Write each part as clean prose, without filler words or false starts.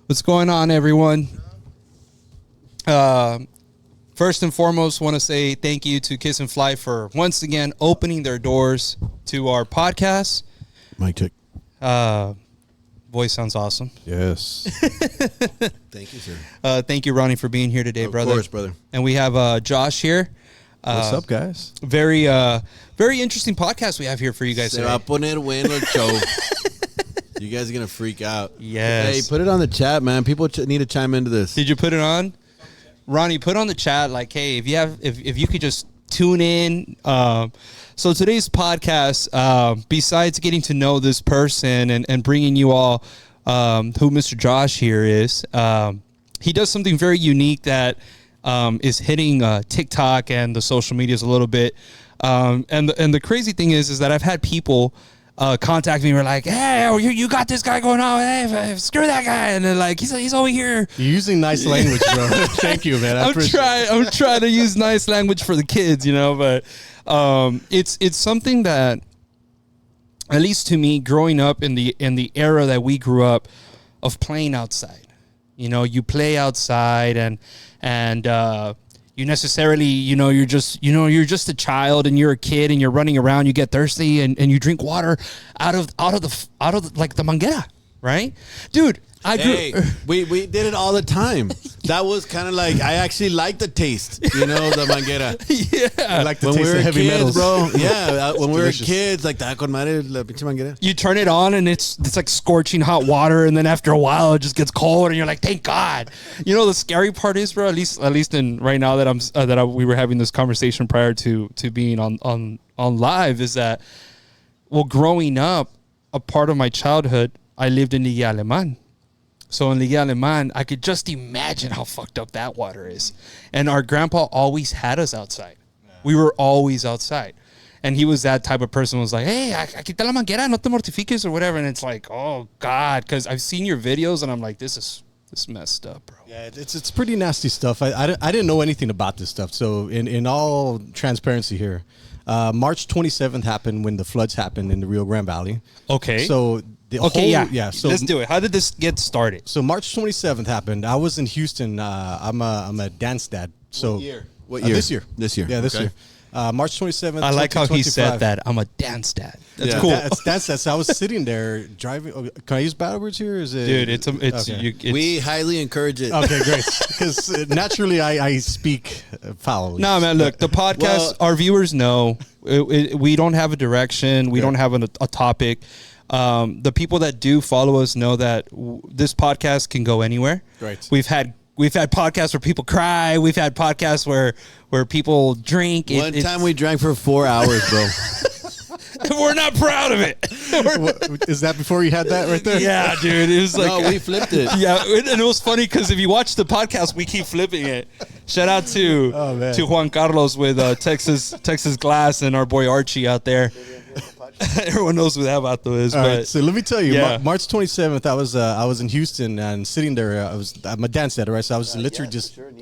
What's going on, everyone? First and foremost, want to say thank you to Kiss and Fly for once again opening their doors to our podcast. Mic check. Voice sounds awesome. Yes. Thank you, sir. Thank you, Ronnie, for being here today, brother. Of course, brother. And we have Josh here. What's up, guys? Very interesting podcast we have here for you guys Se today. va a poner bueno el show. You guys are going to freak out. Yes. Hey, put it on the chat, man. People need to chime into this. Did you put it on? Ronnie, put on the chat, like, hey, if you could just tune in. So today's podcast, besides getting to know this person and bringing you all who Mr. Josh here is, he does something very unique that is hitting TikTok and the social medias a little bit. And the crazy thing is that I've had people contact me. We're like, hey, you got this guy going on. Hey, screw that guy. And they're like, he's over here. You're using nice language, bro. Thank you, man. I'm trying to use nice language for the kids, but it's something that, at least to me, growing up in the era that we grew up of playing outside, you play outside and you necessarily, you're just a child and you're a kid and you're running around, you get thirsty and you drink water out of like the manguera, right? Dude, we did it all the time. That was kind of like, I actually like the taste, the manguera. Yeah. I like the When taste we were of heavy kids, metals. bro. Yeah, when we were delicious. kids, like, that con madre, la pinche manguera. You turn it on and it's like scorching hot water, and then after a while it just gets cold and you're like, thank God. The scary part is, bro, at least in right now that we were having this conversation prior to being on live, is that, well, growing up, a part of my childhood, I lived in Ligue Alemán. So in Ligue Alemán, I could just imagine how fucked up that water is. And our grandpa always had us outside. Yeah. We were always outside. And he was that type of person who was like, hey, aquí está la manguera, no te mortifiques or whatever. And it's like, oh, God. Because I've seen your videos and I'm like, this is messed up, bro. Yeah, it's pretty nasty stuff. I didn't know anything about this stuff. So in all transparency here, March 27th happened when the floods happened in the Rio Grande Valley. Okay. So So let's do it. How did this get started? So March 27th happened. I was in Houston. I'm a dance dad. So What year? This year. Yeah, this Okay. year. March 27th. I like how he 2025. said that. I'm a dance dad. That's Yeah. cool. That's dance dad. So I was sitting there driving. Oh, can I use battle words here? Or is it, Dude, it's okay. We highly encourage it. Okay, great. Because naturally I speak foul. No, man, look, the podcast, our viewers know we don't have a direction. We don't have a topic. The people that do follow us know that this podcast can go anywhere. Right. We've had podcasts where people cry. We've had podcasts where people drink. One time we drank for 4 hours, bro. We're not proud of it. Is that before you had that right there? Yeah, dude. It was like, No, we flipped it. yeah, and it was funny because if you watch the podcast, we keep flipping it. Shout out to Juan Carlos with Texas Glass and our boy Archie out there. Everyone knows who that vato is. All but right, so let me tell you, yeah. March 27th, I was in Houston and sitting there. I'm a dance dad, right? So I was literally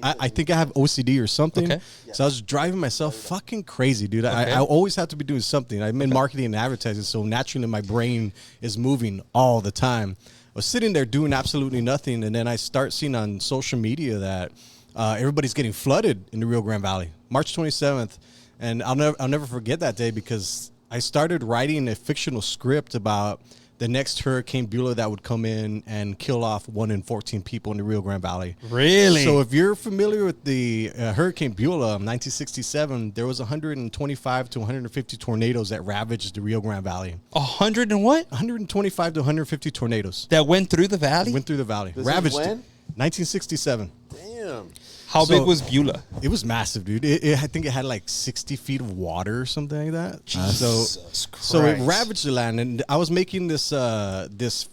I think I have OCD or something. Okay. So I was driving myself fucking crazy, dude. I always have to be doing something. I'm in marketing and advertising, so naturally my brain is moving all the time. I was sitting there doing absolutely nothing, and then I start seeing on social media that everybody's getting flooded in the Rio Grande Valley. March 27th, and I'll never forget that day because I started writing a fictional script about the next Hurricane Beulah that would come in and kill off 1 in 14 people in the Rio Grande Valley. Really? So if you're familiar with the Hurricane Beulah, 1967, there was 125 to 150 tornadoes that ravaged the Rio Grande Valley. 100 and what? 125 to 150 tornadoes. That went through the valley? Went through the valley. This Ravaged is it. when? 1967. Damn. How big was Beulah? It was massive, dude. I think it had like 60 feet of water or something like that. Jesus So it Christ. ravaged the land, and I was making this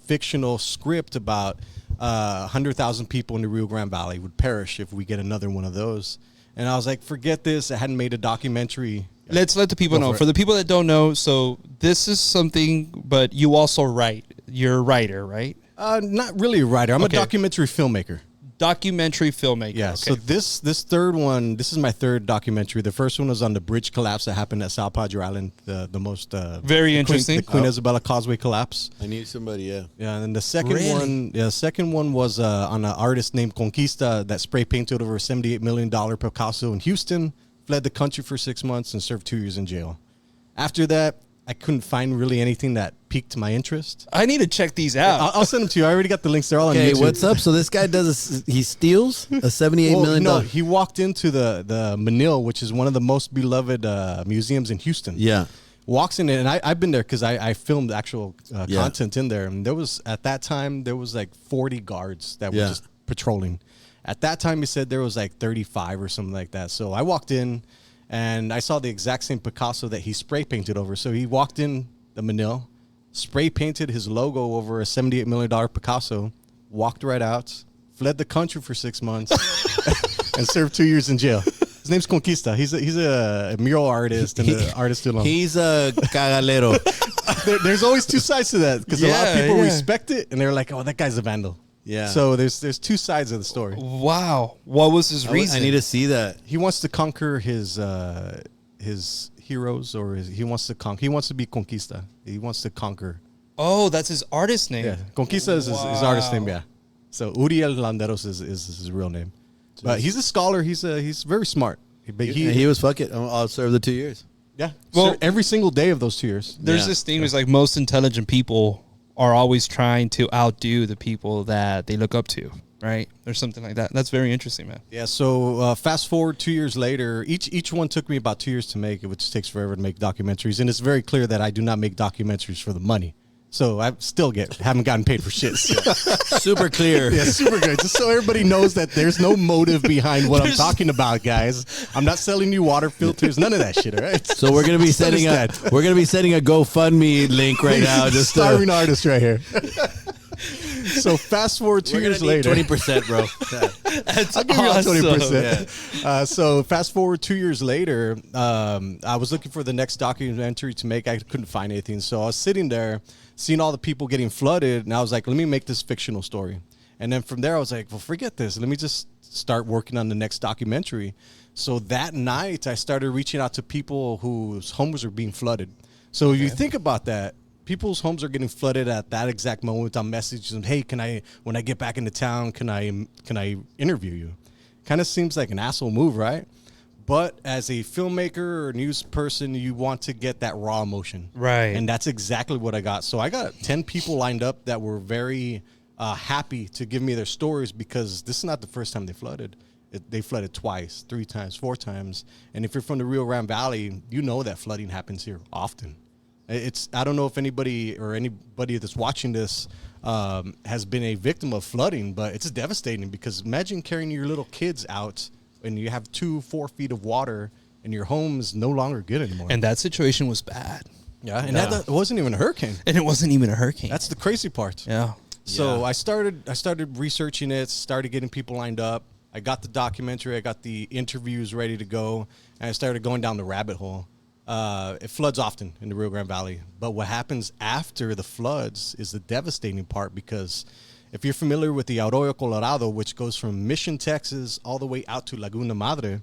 fictional script about 100,000 people in the Rio Grande Valley would perish if we get another one of those. And I was like, forget this. I hadn't made a documentary. Let's let the people know. For the people that don't know, so this is something, but you also write. You're a writer, right? Not really a writer. I'm Okay. a documentary filmmaker. Documentary filmmaker. Yeah. Okay. So this third one, this is my third documentary. The first one was on the bridge collapse that happened at Sao Padre Island, the most Very interesting. the Queen Isabella Causeway collapse. I need somebody. Yeah. Yeah, and then the second one was on an artist named Conquista that spray painted over a $78 million Picasso in Houston, fled the country for 6 months, and served 2 years in jail. After that, I couldn't find really anything that piqued my interest. I need to check these out. I'll send them to you. I already got the links. They're all on Okay, YouTube. what's up? So this guy he steals a $78 million. No, he walked into the Manil, which is one of the most beloved museums in Houston. Yeah. Walks in, and I've been there because I filmed actual content in there. And at that time, there was like 40 guards that were just patrolling. At that time, he said there was like 35 or something like that. So I walked in, and I saw the exact same Picasso that he spray painted over. So he walked in the Manil, spray painted his logo over a $78 million Picasso, walked right out, fled the country for 6 months, and served 2 years in jail. His name's Conquista. He's a mural artist and an artist alone. He's a cagalero. There's always two sides to that because a lot of people respect it and they're like, "Oh, that guy's a vandal." Yeah. So there's two sides of the story. Wow. What was his reason? I need to see that. He wants to conquer his heroes, or he wants to conquer. He wants to be Conquista. He wants to conquer. Oh, that's his artist name. Yeah, Conquista is his artist name. Yeah. So Uriel Landeros is his real name. But he's a scholar. He's very smart. He was fuck it. I'll serve the 2 years. Yeah. Well, every single day of those 2 years. There's this thing was like most intelligent people are always trying to outdo the people that they look up to, right? Or something like that. That's very interesting, man. Yeah. So fast forward 2 years later, each one took me about 2 years to make, which takes forever to make documentaries, and it's very clear that I do not make documentaries for the money. So I still haven't gotten paid for shit. Super clear. Yeah, super good. Just so everybody knows that there's no motive behind what I'm talking about, guys. I'm not selling you water filters, none of that shit, all right? So we're gonna be sending a GoFundMe link right now. Just starving artist right here. So fast forward 2 years later, 20%, bro. I'll give you all 20%. So fast forward 2 years later, I was looking for the next documentary to make. I couldn't find anything, so I was sitting there, seeing all the people getting flooded, and I was like, let me make this fictional story. And then from there, I was like, well, forget this. Let me just start working on the next documentary. So that night, I started reaching out to people whose homes were being flooded. So if you think about that, people's homes are getting flooded at that exact moment. I'm messaging them, hey, when I get back into town, can I interview you? Kind of seems like an asshole move, right? But as a filmmaker or news person, you want to get that raw emotion. Right. And that's exactly what I got. So I got 10 people lined up that were very happy to give me their stories, because this is not the first time they flooded. They flooded twice, 3 times, 4 times. And if you're from the Rio Grande Valley, you know that flooding happens here often. I don't know if anybody that's watching this has been a victim of flooding, but it's devastating, because imagine carrying your little kids out and you have 2-4 feet of water and your home is no longer good anymore. And that situation was bad. Yeah, and that wasn't even a hurricane. And it wasn't even a hurricane. That's the crazy part. Yeah. So I started researching it, started getting people lined up. I got the documentary, I got the interviews ready to go, and I started going down the rabbit hole. It floods often in the Rio Grande Valley, but what happens after the floods is the devastating part, because if you're familiar with the Arroyo Colorado, which goes from Mission, Texas, all the way out to Laguna Madre,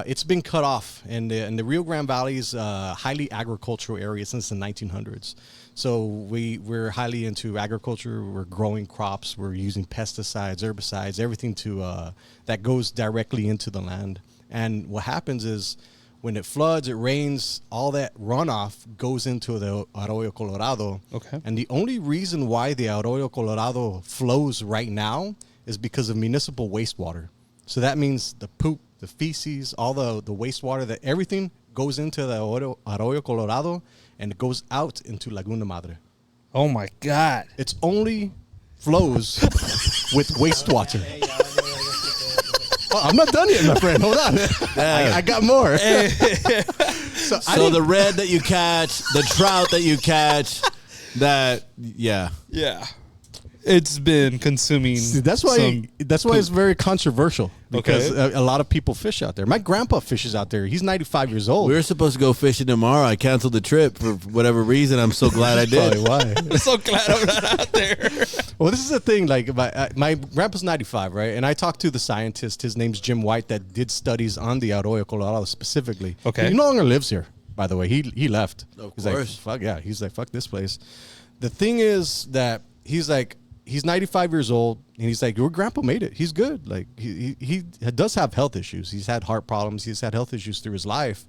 it's been cut off, and the Rio Grande Valley is a highly agricultural area since the 1900s. So we're highly into agriculture. We're growing crops. We're using pesticides, herbicides, everything that goes directly into the land. And what happens is, when it floods, it rains, all that runoff goes into the Arroyo Colorado. Okay. And the only reason why the Arroyo Colorado flows right now is because of municipal wastewater. So that means the poop, the feces, all the wastewater, that everything goes into the Arroyo Colorado, and it goes out into Laguna Madre. Oh my God. It's only flows with wastewater. Oh, I'm not done yet, my friend. Hold on. I got more. So the red that you catch, the trout that you catch, yeah. It's been consuming. See, that's why it's very controversial, because a lot of people fish out there. My grandpa fishes out there. He's 95 years old. We were supposed to go fishing tomorrow. I canceled the trip for whatever reason. I'm so glad I did. Probably why. I'm so glad I'm not out there. Well, this is the thing. Like my grandpa's 95, right? And I talked to the scientist. His name's Jim White, that did studies on the Arroyo Colorado specifically. Okay. He no longer lives here, by the way. He left. Of He's course. like, fuck yeah. He's like, fuck this place. The thing is that he's 95 years old, and he's like, your grandpa made it. He's good. Like he does have health issues. He's had heart problems. He's had health issues through his life.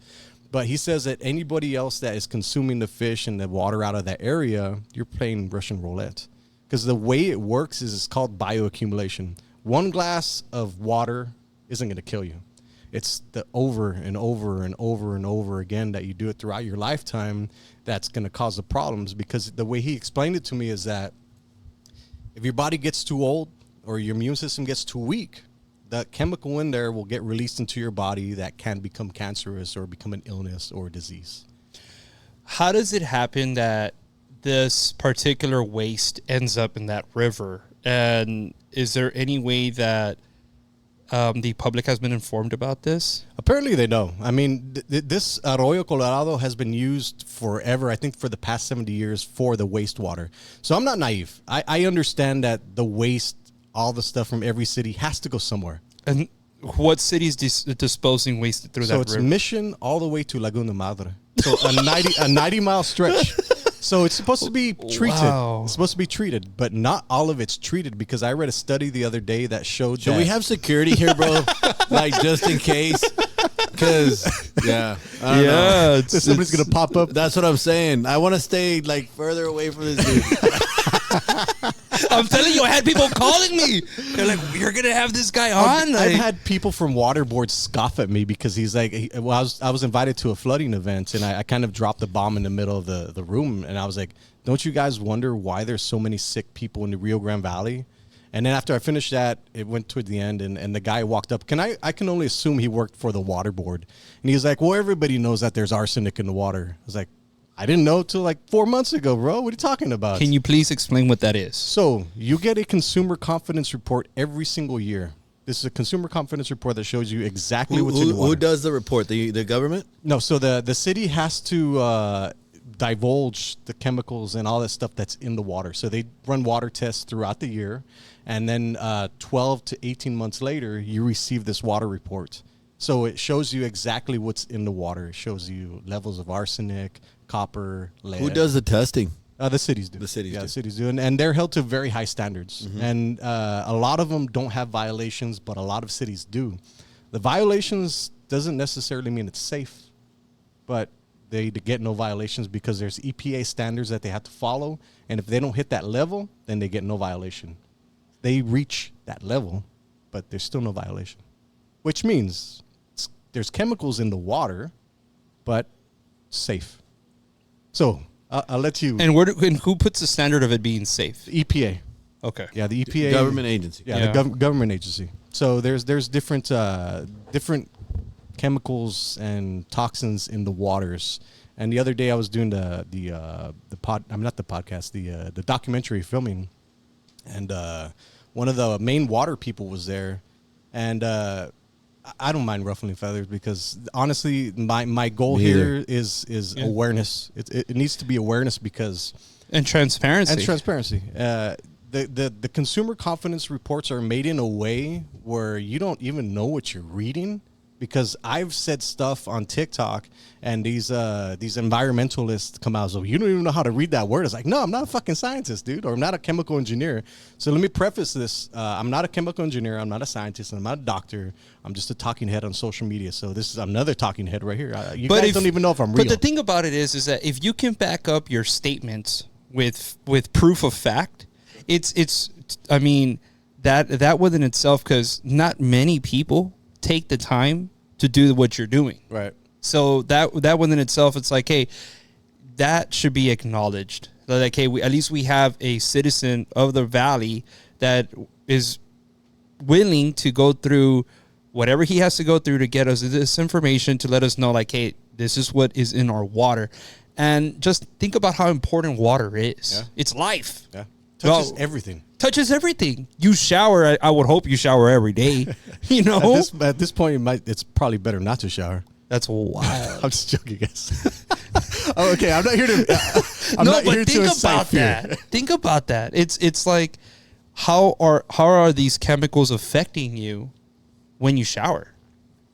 But he says that anybody else that is consuming the fish and the water out of that area, you're playing Russian roulette. Because the way it works is it's called bioaccumulation. One glass of water isn't going to kill you. It's the over and over and over and over again that you do it throughout your lifetime that's going to cause the problems. Because the way he explained it to me is that if your body gets too old or your immune system gets too weak, that chemical in there will get released into your body that can become cancerous or become an illness or a disease. How does it happen that this particular waste ends up in that river? And is there any way that the public has been informed about this? Apparently they know. I mean, this Arroyo Colorado has been used forever, I think for the past 70 years, for the wastewater. So I'm not naive. I understand that the waste, all the stuff from every city has to go somewhere. And what cities disposing waste through that river? So it's Mission all the way to Laguna Madre. So a 90-mile stretch. So it's supposed to be treated. Wow. It's supposed to be treated, but not all of it's treated, because I read a study the other day that showed Should we have security here, bro? Like, just in case? Because, I don't know. somebody's going to pop up. That's what I'm saying. I want to stay, like, further away from this dude. I'm telling you, I had people calling me. They're like, "You're gonna have this guy on." I've had people from water boards scoff at me because he's like, I was invited to a flooding event, and I kind of dropped the bomb in the middle of the room, and I was like, don't you guys wonder why there's so many sick people in the Rio Grande Valley? And then after I finished that, it went toward the end, and the guy walked up. I can only assume he worked for the water board, and he's like, well, everybody knows that there's arsenic in the water. I was like, I didn't know till like 4 months ago, bro. What are you talking about? Can you please explain what that is? So you get a consumer confidence report every single year. This is a consumer confidence report that shows you exactly what's in the water. Who does the report? The government? No, so the city has to divulge the chemicals and all that stuff that's in the water. So they run water tests throughout the year, and then 12 to 18 months later, you receive this water report. So it shows you exactly what's in the water. It shows you levels of arsenic, copper, lead. Who does the testing? The cities do. The cities do. The cities do. And they're held to very high standards. Mm-hmm. And a lot of them don't have violations, but a lot of cities do. The violations doesn't necessarily mean it's safe, but they get no violations because there's EPA standards that they have to follow. And if they don't hit that level, then they get no violation. They reach that level, but there's still no violation, which means there's chemicals in the water, but safe. So I'll let you. And who puts the standard of it being safe? The EPA. Okay. Yeah, the EPA. Government agency. Yeah, the government agency. So there's different chemicals and toxins in the waters. And the other day I was doing the documentary filming, and one of the main water people was there, and I don't mind ruffling feathers because honestly, my goal here is awareness. It needs to be awareness because and transparency. The consumer confidence reports are made in a way where you don't even know what you're reading, because I've said stuff on TikTok and these environmentalists come out, so you don't even know how to read that word. It's like, no, I'm not a fucking scientist, dude, or I'm not a chemical engineer. So let me preface this. I'm not a chemical engineer. I'm not a scientist. I'm not a doctor. I'm just a talking head on social media. So this is another talking head right here. You guys don't even know if I'm real. But the thing about it is that if you can back up your statements with proof of fact, I mean, that within itself, because not many people take the time to do what you're doing. Right. So that within itself, it's like, hey, that should be acknowledged. Like, hey, at least we have a citizen of the valley that is willing to go through whatever he has to go through to get us this information, to let us know, like, hey, this is what is in our water. And just think about how important water is. Yeah. It's life. Yeah. Touches everything. Touches everything. You shower. I would hope you shower every day. You know, at this point, it's probably better not to shower. that's wild. I'm just joking, guys. Oh, okay, I'm not here to. I'm No, not but here to think incite about fear. that. Think about that. It's like how are these chemicals affecting you when you shower?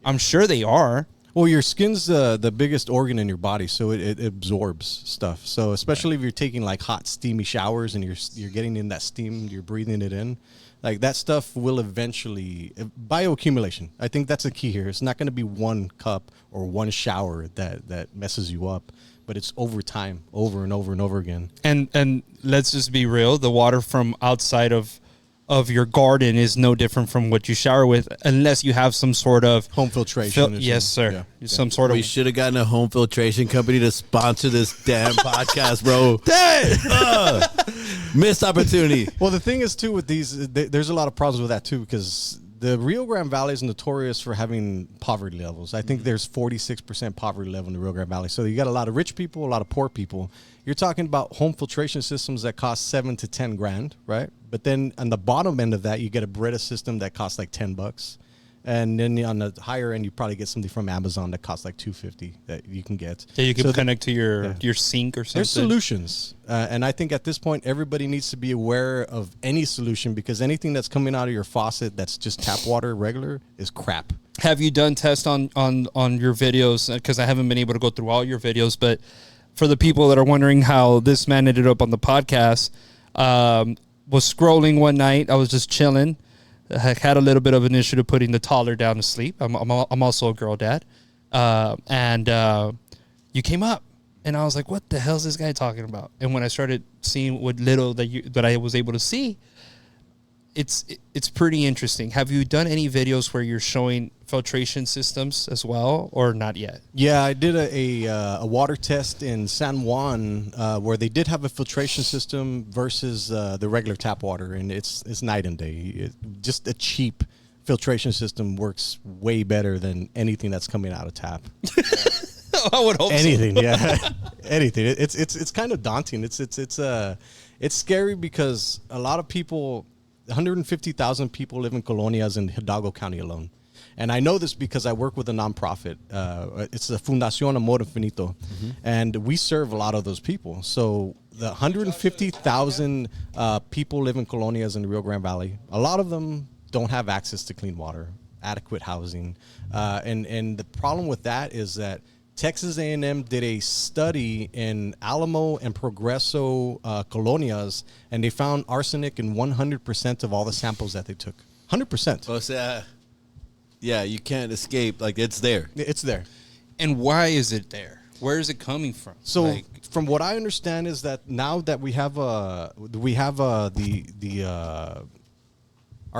I'm sure they are. Well, your skin's the biggest organ in your body, so it absorbs stuff. So especially if you're taking like hot, steamy showers and you're getting in that steam, you're breathing it in, like that stuff will eventually bioaccumulation. I think that's the key here. It's not going to be one cup or one shower that messes you up, but it's over time, over and over and over again. And let's just be real. The water from outside of your garden is no different from what you shower with, unless you have some sort of Home filtration. yes, sir. Yeah. Some sort of. We should have gotten a home filtration company to sponsor this damn podcast, bro. Dang! Missed opportunity. Well, the thing is, too, with these, there's a lot of problems with that, too, because the Rio Grande Valley is notorious for having poverty levels. I think there's 46% poverty level in the Rio Grande Valley. So you got a lot of rich people, a lot of poor people. You're talking about home filtration systems that cost 7 to 10 grand, right? But then on the bottom end of that, you get a Brita system that costs like $10. And then on the higher end, you probably get something from Amazon that costs like $250 that you can get. Yeah, you can So connect to your sink or something. there's solutions. And I think at this point, everybody needs to be aware of any solution, because anything that's coming out of your faucet that's just tap water regular is crap. Have you done tests on your videos? Because I haven't been able to go through all your videos, but for the people that are wondering how this man ended up on the podcast, was scrolling one night. I was just chilling. I had a little bit of an issue to putting the toddler down to sleep. I'm also a girl dad. And you came up, and I was like, what the hell is this guy talking about? And when I started seeing what little that I was able to see, it's pretty interesting. Have you done any videos where you're showing filtration systems as well, or not yet? Yeah, I did a water test in San Juan where they did have a filtration system versus the regular tap water, and it's night and day. Just a cheap filtration system works way better than anything that's coming out of tap. I would hope Anything, yeah, anything. It's kind of daunting. It's scary because a lot of people, 150,000 people live in colonias in Hidalgo County alone. And I know this because I work with a nonprofit. It's the Fundación Amor Infinito. And we serve a lot of those people. So the 150,000 people live in colonias in the Rio Grande Valley. A lot of them don't have access to clean water, adequate housing. And the problem with that is that Texas A&M did a study in Alamo and Progreso colonias, and they found arsenic in 100% of all the samples that they took. 100%. O sea, yeah, you can't escape. Like, it's there. It's there. And why is it there? Where is it coming from? So, from what I understand, is that now that we have our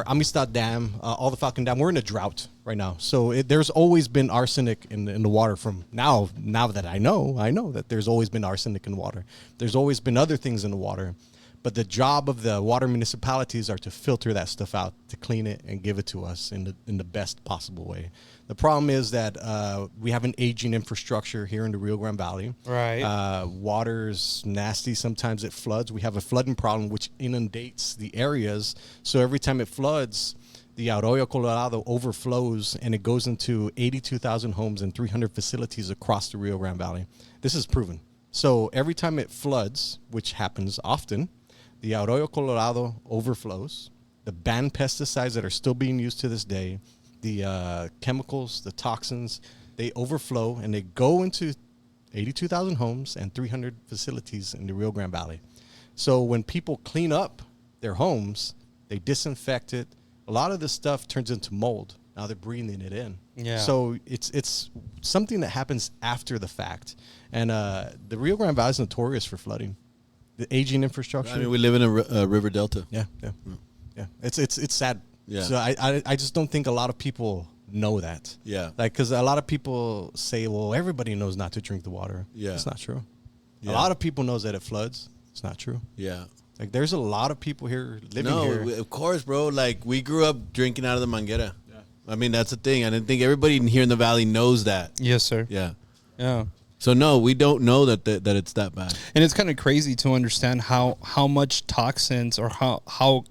Amistad Dam, all the Falcon Dam, we're in a drought right now. So there's always been arsenic in the water. From now that I know that there's always been arsenic in water. There's always been other things in the water. But the job of the water municipalities are to filter that stuff out, to clean it and give it to us in the best possible way. The problem is that we have an aging infrastructure here in the Rio Grande Valley. Right. Water's nasty. Sometimes it floods. We have a flooding problem which inundates the areas. So every time it floods, the Arroyo Colorado overflows and it goes into 82,000 homes and 300 facilities across the Rio Grande Valley. This is proven. So every time it floods, which happens often, the Arroyo Colorado overflows. The banned pesticides that are still being used to this day, the chemicals, the toxins, they overflow and they go into 82,000 homes and 300 facilities in the Rio Grande Valley. So when people clean up their homes, they disinfect it. A lot of this stuff turns into mold. Now they're breathing it in. Yeah. So it's something that happens after the fact. And the Rio Grande Valley is notorious for flooding. The aging infrastructure. I mean, we live in a river delta. Yeah. It's sad. Yeah. So I just don't think a lot of people know that. Yeah. Like, because a lot of people say, well, everybody knows not to drink the water. Yeah. It's not true. Yeah. A lot of people knows that it floods. It's not true. Yeah. Like, there's a lot of people here living here. No, of course, bro. Like, we grew up drinking out of the manguera. Yeah. I mean, that's the thing. I didn't think everybody here in the valley knows that. Yes, sir. Yeah. Yeah. So no, we don't know that it's that bad. And it's kind of crazy to understand how much toxins or how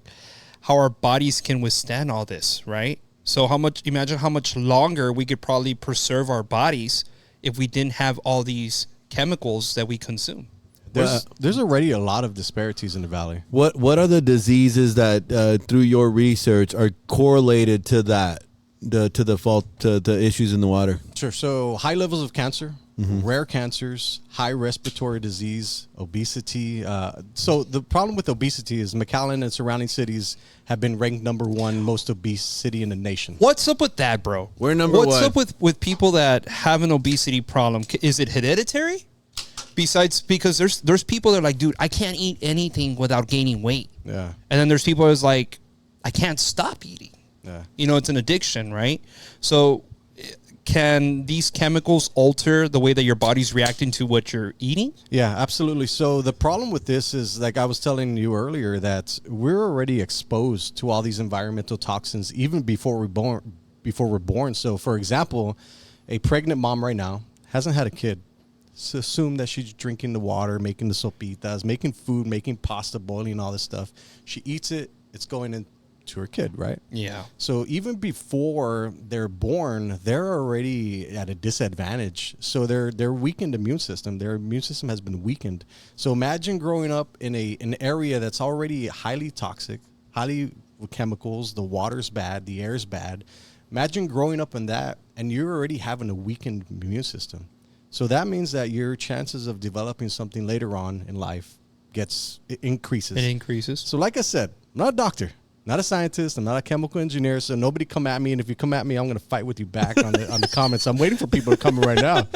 our bodies can withstand all this, right? So imagine how much longer we could probably preserve our bodies if we didn't have all these chemicals that we consume. There's already a lot of disparities in the valley. What are the diseases that through your research are correlated to that, the issues in the water? Sure. So high levels of cancer, rare cancers, high respiratory disease, obesity. So the problem with obesity is McAllen and surrounding cities have been ranked #1 most obese city in the nation. What's up with that, bro? We're number one. What's up with people that have an obesity problem? Is it hereditary? Because there's people that are like, dude, I can't eat anything without gaining weight. Yeah. And then there's people that's like, I can't stop eating. Yeah. You know, it's an addiction, right? So can these chemicals alter the way that your body's reacting to what you're eating? Yeah, absolutely. So the problem with this is, like I was telling you earlier, that we're already exposed to all these environmental toxins even before we're born. So, for example, a pregnant mom right now hasn't had a kid. So assume that she's drinking the water, making the sopitas, making food, making pasta, boiling all this stuff. She eats it, it's going into her kid, right? Yeah. So even before they're born, they're already at a disadvantage. So their weakened immune system, their immune system has been weakened. So imagine growing up in an area that's already highly toxic, highly with chemicals, the water's bad, the air's bad. Imagine growing up in that and you're already having a weakened immune system. So that means that your chances of developing something later on in life increases. It increases. So like I said, I'm not a doctor, not a scientist, I'm not a chemical engineer, so nobody come at me, and if you come at me, I'm going to fight with you back on the comments. I'm waiting for people to come right now.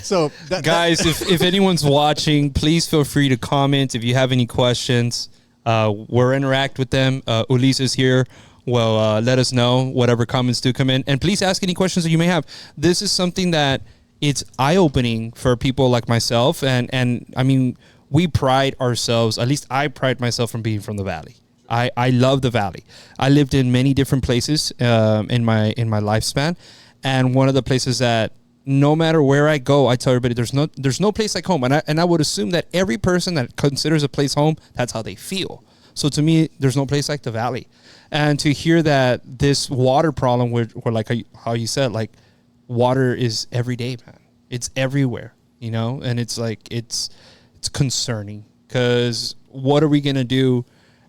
So guys, if anyone's watching, please feel free to comment if you have any questions. We'll interact with them. Ulises here. Well, let us know whatever comments do come in, and please ask any questions that you may have. This is something that it's eye-opening for people like myself, and I mean, we pride ourselves, at least I pride myself from being from the Valley. I love the Valley. I lived in many different places in my lifespan, and one of the places that no matter where I go, I tell everybody there's no place like home, and I would assume that every person that considers a place home, that's how they feel. So to me, there's no place like the Valley, and to hear that this water problem, where like how you said, like, water is every day, man. It's everywhere, you know, and it's like it's concerning, because what are we gonna do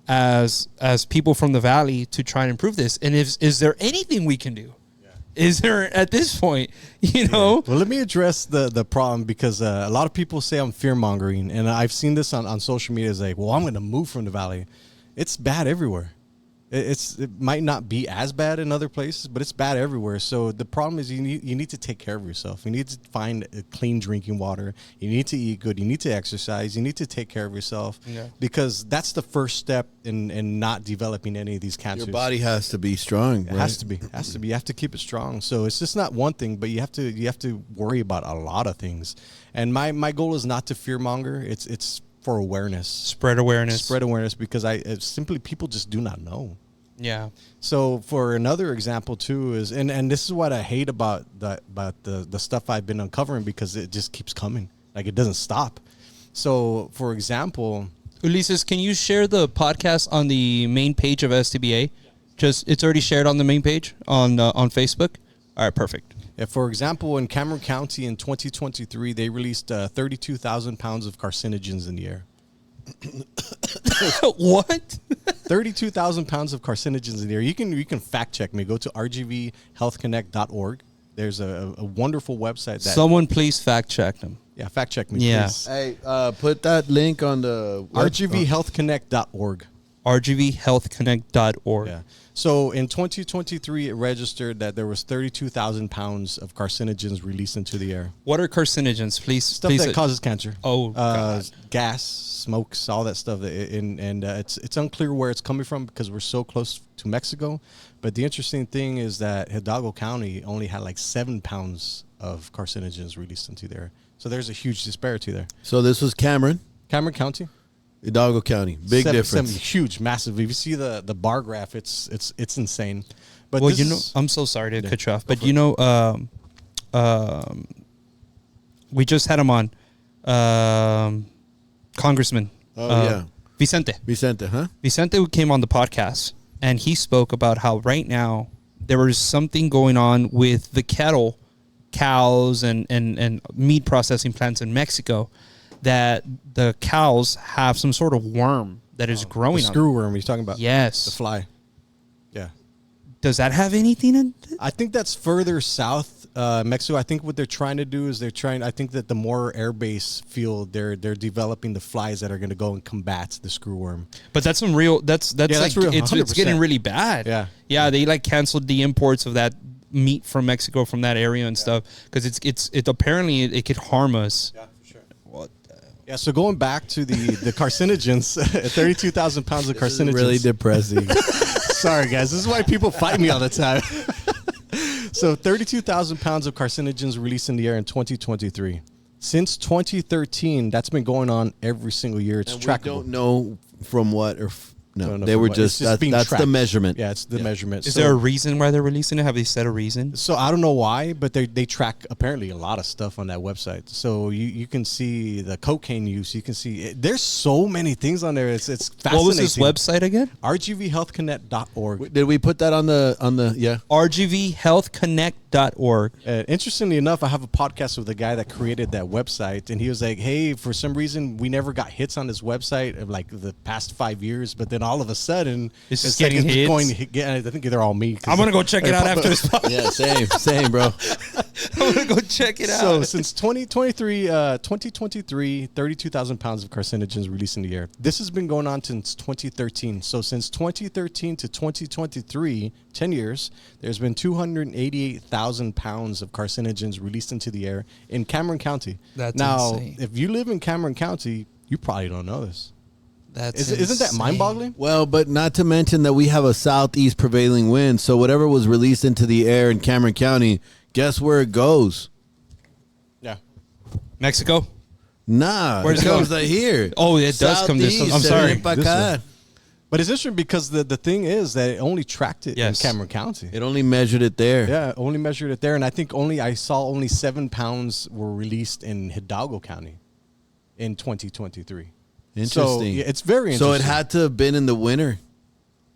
as people from the Valley to try and improve this? And is there anything we can do? Yeah. Is there at this point, you know? Yeah. Well, let me address the problem, because a lot of people say I'm fear mongering, and I've seen this on social media. It's like, well, I'm going to move from the Valley. It's bad everywhere. It might not be as bad in other places, but it's bad everywhere. So the problem is you need to take care of yourself. You need to find clean drinking water. You need to eat good. You need to exercise. You need to take care of yourself, because that's the first step in not developing any of these cancers. Your body has to be strong. It has to be. You have to keep it strong. So it's just not one thing, but you have to worry about a lot of things. And my goal is not to fearmonger. It's for awareness. Spread awareness, because simply people just do not know. Yeah. So for another example too is, and this is what I hate about the stuff I've been uncovering, because it just keeps coming. Like, it doesn't stop. So for example, Ulises, can you share the podcast on the main page of STBA? It's already shared on the main page on Facebook. All right, perfect. Yeah, for example, in Cameron County in 2023, they released 32,000 pounds of carcinogens in the air. What? 32,000 pounds of carcinogens in the air. You can fact check me. Go to rgvhealthconnect.org. There's a wonderful website. Someone please fact check them. Yeah, fact check me, please. Hey, put that link on the rgvhealthconnect.org. rgvhealthconnect.org. Yeah. So in 2023, it registered that there was 32,000 pounds of carcinogens released into the air. What are carcinogens, please? Stuff that causes cancer. Oh, God. Gas, smokes, all that stuff. And it's unclear where it's coming from, because we're so close to Mexico. But the interesting thing is that Hidalgo County only had like 7 pounds of carcinogens released into the air. So there's a huge disparity there. So this was Cameron County. Hidalgo County. Big difference. Huge, massive. If you see the bar graph, it's insane. But well, I'm so sorry to cut you off, but we just had him on, Congressman. Vicente, huh? Vicente came on the podcast, and he spoke about how right now there was something going on with the cattle, cows, and meat processing plants in Mexico, that the cows have some sort of worm that is growing The on screw worm you're talking about. Yes. The fly. Yeah. Does that have anything in it? I think that's further south, Mexico. I think what they're trying to do is I think that the more airbase field, they're developing the flies that are going to go and combat the screwworm. But that's some real. That's like real, it's 100%. getting really bad. Yeah. They like canceled the imports of that meat from Mexico from that area and stuff because it apparently it could harm us. Yeah, for sure. What? Yeah. So going back to the carcinogens, 32,000 pounds of carcinogens. This is really depressing. Sorry, guys. This is why people fight me all the time. So 32,000 pounds of carcinogens released in the air in 2023. Since 2013, that's been going on every single year. It's trackable. We don't know from what or No, they were it's just that's tracked. the measurement. Yeah, it's the measurement. Is there a reason why they're releasing it? Have they said a reason? So I don't know why, but they track apparently a lot of stuff on that website. So you can see the cocaine use. You can see there's so many things on there. It's fascinating. What was this website again? rgvhealthconnect.org. Did we put that on the yeah? rgvhealthconnect.org. Interestingly enough, I have a podcast with the guy that created that website, and he was like, "Hey, for some reason, we never got hits on this website of like the past 5 years, but then all of a sudden, It's just getting hits? I think they're all me. I'm gonna go check it out after this podcast. Yeah, same, bro. I'm gonna go check it out. So since 2023, 32,000 pounds of carcinogens released in the air. This has been going on since 2013. So since 2013 to 2023, 10 years, there's been 288,000 pounds of carcinogens released into the air in Cameron County. That's now, insane. if you live in Cameron County, you probably don't know this. That's Isn't that insane. mind-boggling? Well, but not to mention that we have a southeast prevailing wind, so whatever was released into the air in Cameron County, guess where it goes? Yeah. Mexico? Nah, Where's it it comes going? here. Oh, it does come this. Southeast, I'm sorry. pa This acá. way. But it's interesting because the thing is that it only tracked it Yes. in Cameron County. It only measured it there. Yeah, only measured it there. And I think I saw only 7 pounds were released in Hidalgo County in 2023. Interesting. So, yeah, it's very interesting. So it had to have been in the winter,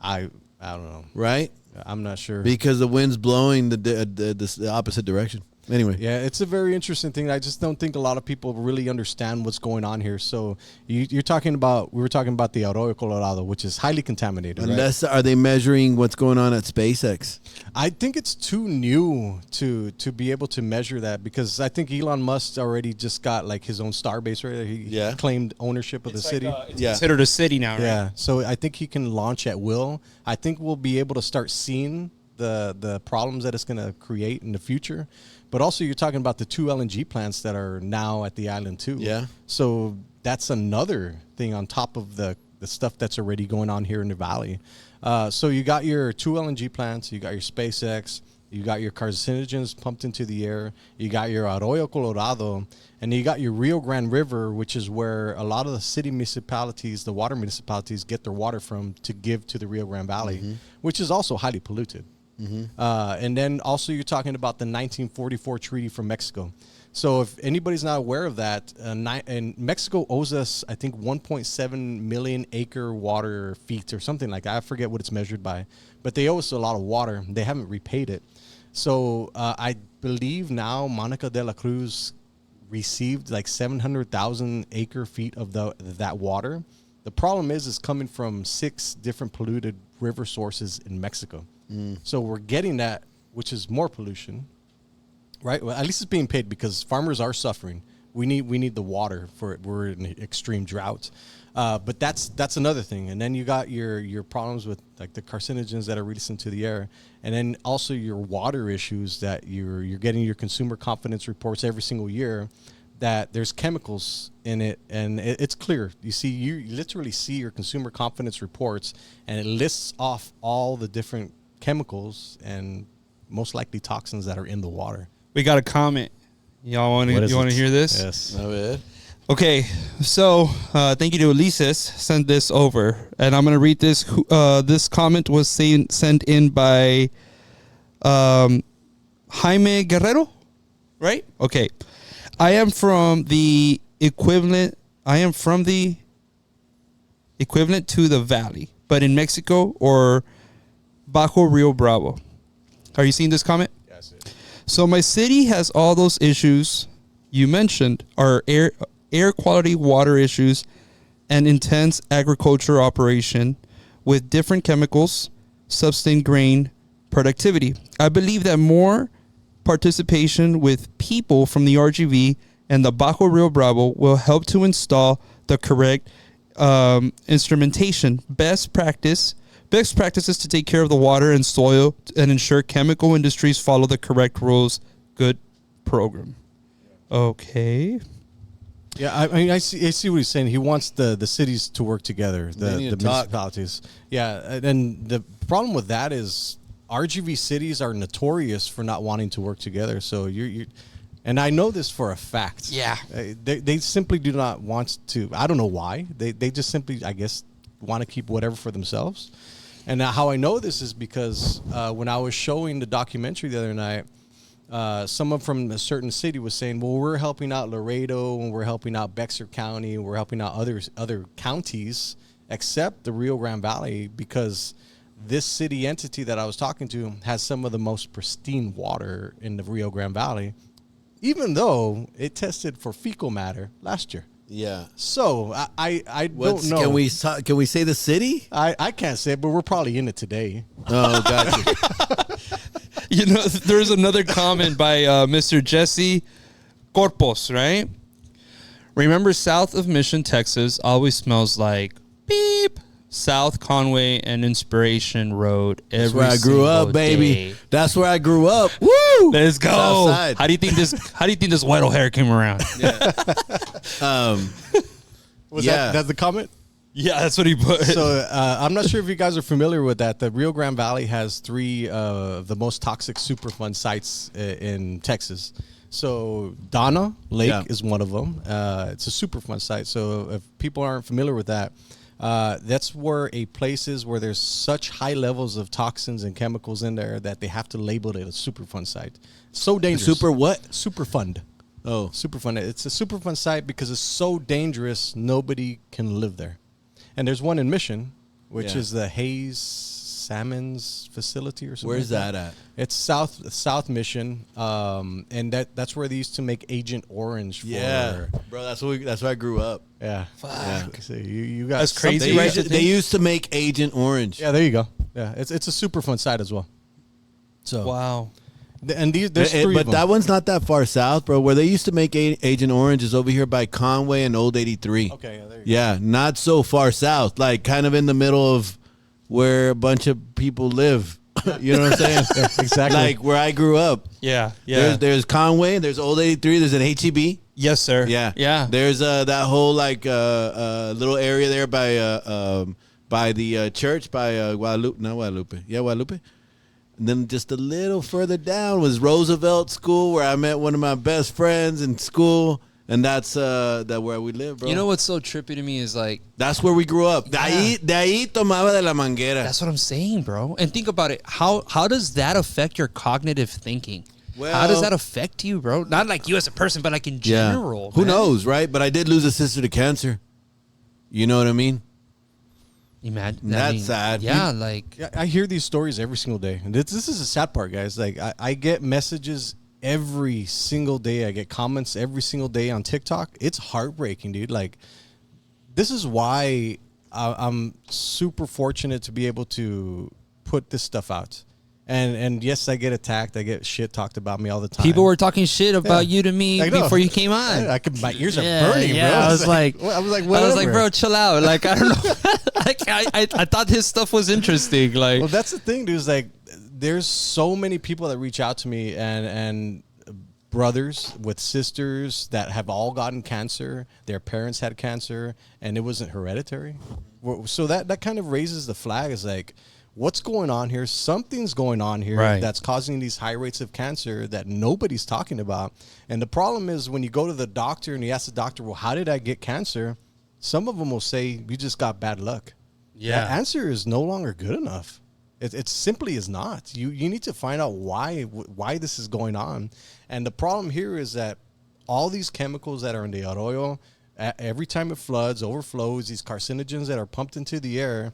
I don't know. right? I'm not sure. Because the wind's blowing the opposite direction. Anyway, Yeah, it's a very interesting thing. I just don't think a lot of people really understand what's going on here. So we were talking about the Arroyo Colorado, which is highly contaminated. Right? unless are they measuring what's going on at SpaceX? I think it's too new to be able to measure that because I think Elon Musk already just got like his own starbase, right? He claimed ownership of the city. It's considered a city now, right? Yeah, so I think he can launch at will. I think we'll be able to start seeing the problems that it's going to create in the future. But also, you're talking about the 2 LNG plants that are now at the island too. Yeah. So that's another thing on top of the stuff that's already going on here in the valley. So you got your 2 LNG plants, you got your SpaceX, you got your carcinogens pumped into the air, you got your Arroyo Colorado, and you got your Rio Grande River, which is where a lot of the city municipalities, the water municipalities, get their water from to give to the Rio Grande Valley, which is also highly polluted. And then also you're talking about the 1944 treaty from Mexico. So if anybody's not aware of that, and Mexico owes us, I think, 1.7 million acre water feet or something like that. I forget what it's measured by, but they owe us a lot of water. They haven't repaid it. So I believe now Monica de la Cruz received like 700,000 acre feet of that water. The problem is it's coming from 6 different polluted river sources in Mexico. So we're getting that, which is more pollution, right? Well, at least it's being paid because farmers are suffering. We need the water for it. We're in extreme drought. But that's another thing. And then you got your problems with like the carcinogens that are released into the air, and then also your water issues that you're getting your consumer confidence reports every single year that there's chemicals in it, and it's clear. You literally see your consumer confidence reports, and it lists off all the different chemicals and most likely toxins that are in the water. We got a comment. Y'all want to hear this? Yes. Okay, so thank you to Elises, sent this over, and I'm gonna read this. This comment was sent in by Jaime Guerrero, right? Okay, I am from the equivalent to the valley, but in Mexico or Bajo Rio Bravo. Are you seeing this comment? Yes. So my city has all those issues you mentioned, are air quality, water issues, and intense agriculture operation with different chemicals, sustained grain productivity. I believe that more participation with people from the RGV and the Bajo Rio Bravo will help to install the correct instrumentation. Best practices to take care of the water and soil and ensure chemical industries follow the correct rules. Good program. Okay. Yeah, I mean, I see what he's saying. He wants the cities to work together, the municipalities. Yeah, and the problem with that is RGV cities are notorious for not wanting to work together. So you're and I know this for a fact. Yeah. They simply do not want to. I don't know why. They just simply, I guess, want to keep whatever for themselves. And how I know this is because when I was showing the documentary the other night, someone from a certain city was saying, well, we're helping out Laredo and we're helping out Bexar County and we're helping out other counties except the Rio Grande Valley because this city entity that I was talking to has some of the most pristine water in the Rio Grande Valley, even though it tested for fecal matter last year. Yeah. So I don't know. Can we say the city? I can't say it, but we're probably in it today. Oh, gotcha. You know, there's another comment by Mr. Jesse Corpos, right? Remember, south of Mission, Texas, always smells like beep. South Conway and Inspiration Road. That's where I grew up, baby. Day. That's where I grew up. Woo! Let's go. Southside. How do you think this white old hair came around? Yeah. That's the comment? Yeah, that's what he put. So I'm not sure if you guys are familiar with that. The Rio Grande Valley has three of the most toxic Superfund sites in Texas. So Donna Lake is one of them. It's a Superfund site. So if people aren't familiar with that, that's where a place is where there's such high levels of toxins and chemicals in there that they have to label it a Superfund site. So dangerous. Super what? Superfund. Oh. Superfund. It's a Superfund site because it's so dangerous nobody can live there. And there's one in Mission, which is the Hayes Salmons facility or something. Where's that at? It's South Mission, and that's where they used to make Agent Orange. Bro, that's where I grew up. Yeah, fuck. Yeah. So you got that's crazy, They, right? they used to make Agent Orange. Yeah, there you go. Yeah, it's a super fun site as well. So wow. And there's three but of them. that one's not that far south, bro. Where they used to make Agent Orange is over here by Conway and Old 83. Okay, yeah, there you go. Not so far south, like kind of in the middle of where a bunch of people live. You know what I'm saying? Yeah, exactly. Like where I grew up. Yeah, yeah. There's Conway, there's Old 83, there's an HEB. Yes, sir. Yeah, yeah. There's that whole like little area there by the church by Guadalupe. Not Guadalupe. Yeah, Guadalupe. And then just a little further down was Roosevelt School, where I met one of my best friends in school, and that's where we live, bro. You know what's so trippy to me is like that's where we grew up. De ahí tomaba de la manguera. That's what I'm saying, bro. And think about it. How does that affect your cognitive thinking? Well, how does that affect you, bro? Not like you as a person, but like in general. Who knows, right? But I did lose a sister to cancer. You know what I mean? Imagine that's sad. Yeah, like I hear these stories every single day, and this is the sad part, guys. Like I get messages every single day. I get comments every single day on TikTok. It's heartbreaking, dude. Like this is why I'm super fortunate to be able to put this stuff out. And yes, I get attacked. I get shit talked about me all the time. People were talking shit about you to me before you came on. My ears are burning, bro. I was like, whatever. bro, chill out. Like, I don't know. Like, I thought his stuff was interesting. Like, well, that's the thing, dude. Is like, there's so many people that reach out to me and brothers with sisters that have all gotten cancer. Their parents had cancer, and it wasn't hereditary. So that kind of raises the flag. Is like, what's going on here? Something's going on here that's causing these high rates of cancer that nobody's talking about. And the problem is when you go to the doctor and you ask the doctor, well, how did I get cancer? Some of them will say, you just got bad luck. Yeah. That answer is no longer good enough. It simply is not. You need to find out why this is going on. And the problem here is that all these chemicals that are in the arroyo, every time it floods, overflows, these carcinogens that are pumped into the air,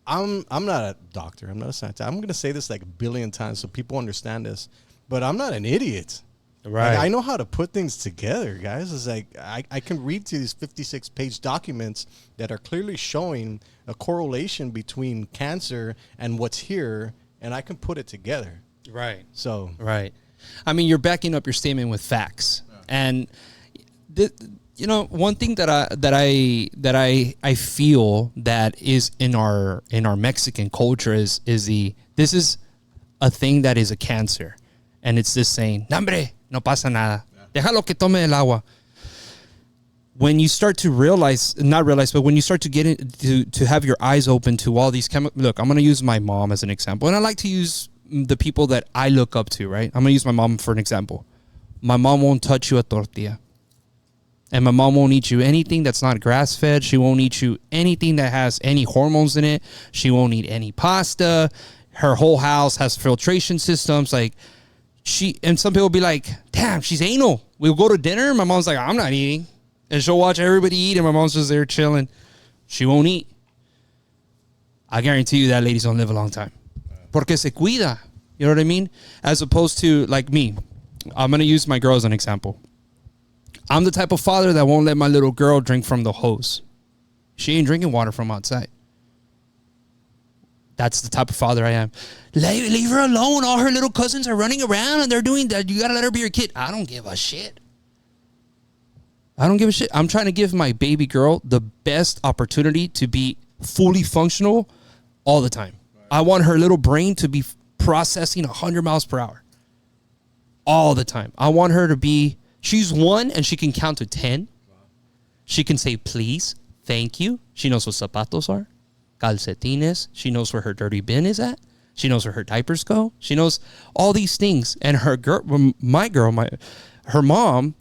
I'm not a doctor. I'm not a scientist. I'm going to say this like a billion times so people understand this, but I'm not an idiot. Right. Like, I know how to put things together, guys. It's like I can read to these 56-page documents that are clearly showing a correlation between cancer and what's here, and I can put it together. Right. So right. I mean, you're backing up your statement with facts, and one thing that I feel that is in our Mexican culture is this is a thing that is a cancer, and it's this saying, "Nambre, no pasa nada. Déjalo que tome el agua." When you start to but when you start to get to have your eyes open to all these chemicals. Look, I'm going to use my mom as an example, and I like to use the people that I look up to, right? I'm going to use my mom for an example. My mom won't touch you a tortilla. And my mom won't eat you anything that's not grass-fed. She won't eat you anything that has any hormones in it. She won't eat any pasta. Her whole house has filtration systems. Like, and some people be like, damn, she's anal. We'll go to dinner. My mom's like, I'm not eating. And she'll watch everybody eat, and my mom's just there chilling. She won't eat. I guarantee you that lady's don't live a long time. Porque se cuida. You know what I mean? As opposed to, like me. I'm going to use my girl as an example. I'm the type of father that won't let my little girl drink from the hose. She ain't drinking water from outside. That's the type of father I am. Leave her alone. All her little cousins are running around and they're doing that. You got to let her be your kid. I don't give a shit. I'm trying to give my baby girl the best opportunity to be fully functional all the time. Right. I want her little brain to be processing 100 miles per hour all the time. I want her to be, she's 1 and she can count to 10. Wow. She can say please, thank you. She knows what zapatos are, calcetines. She knows where her dirty bin is at. She knows where her diapers go. She knows all these things. And her mom,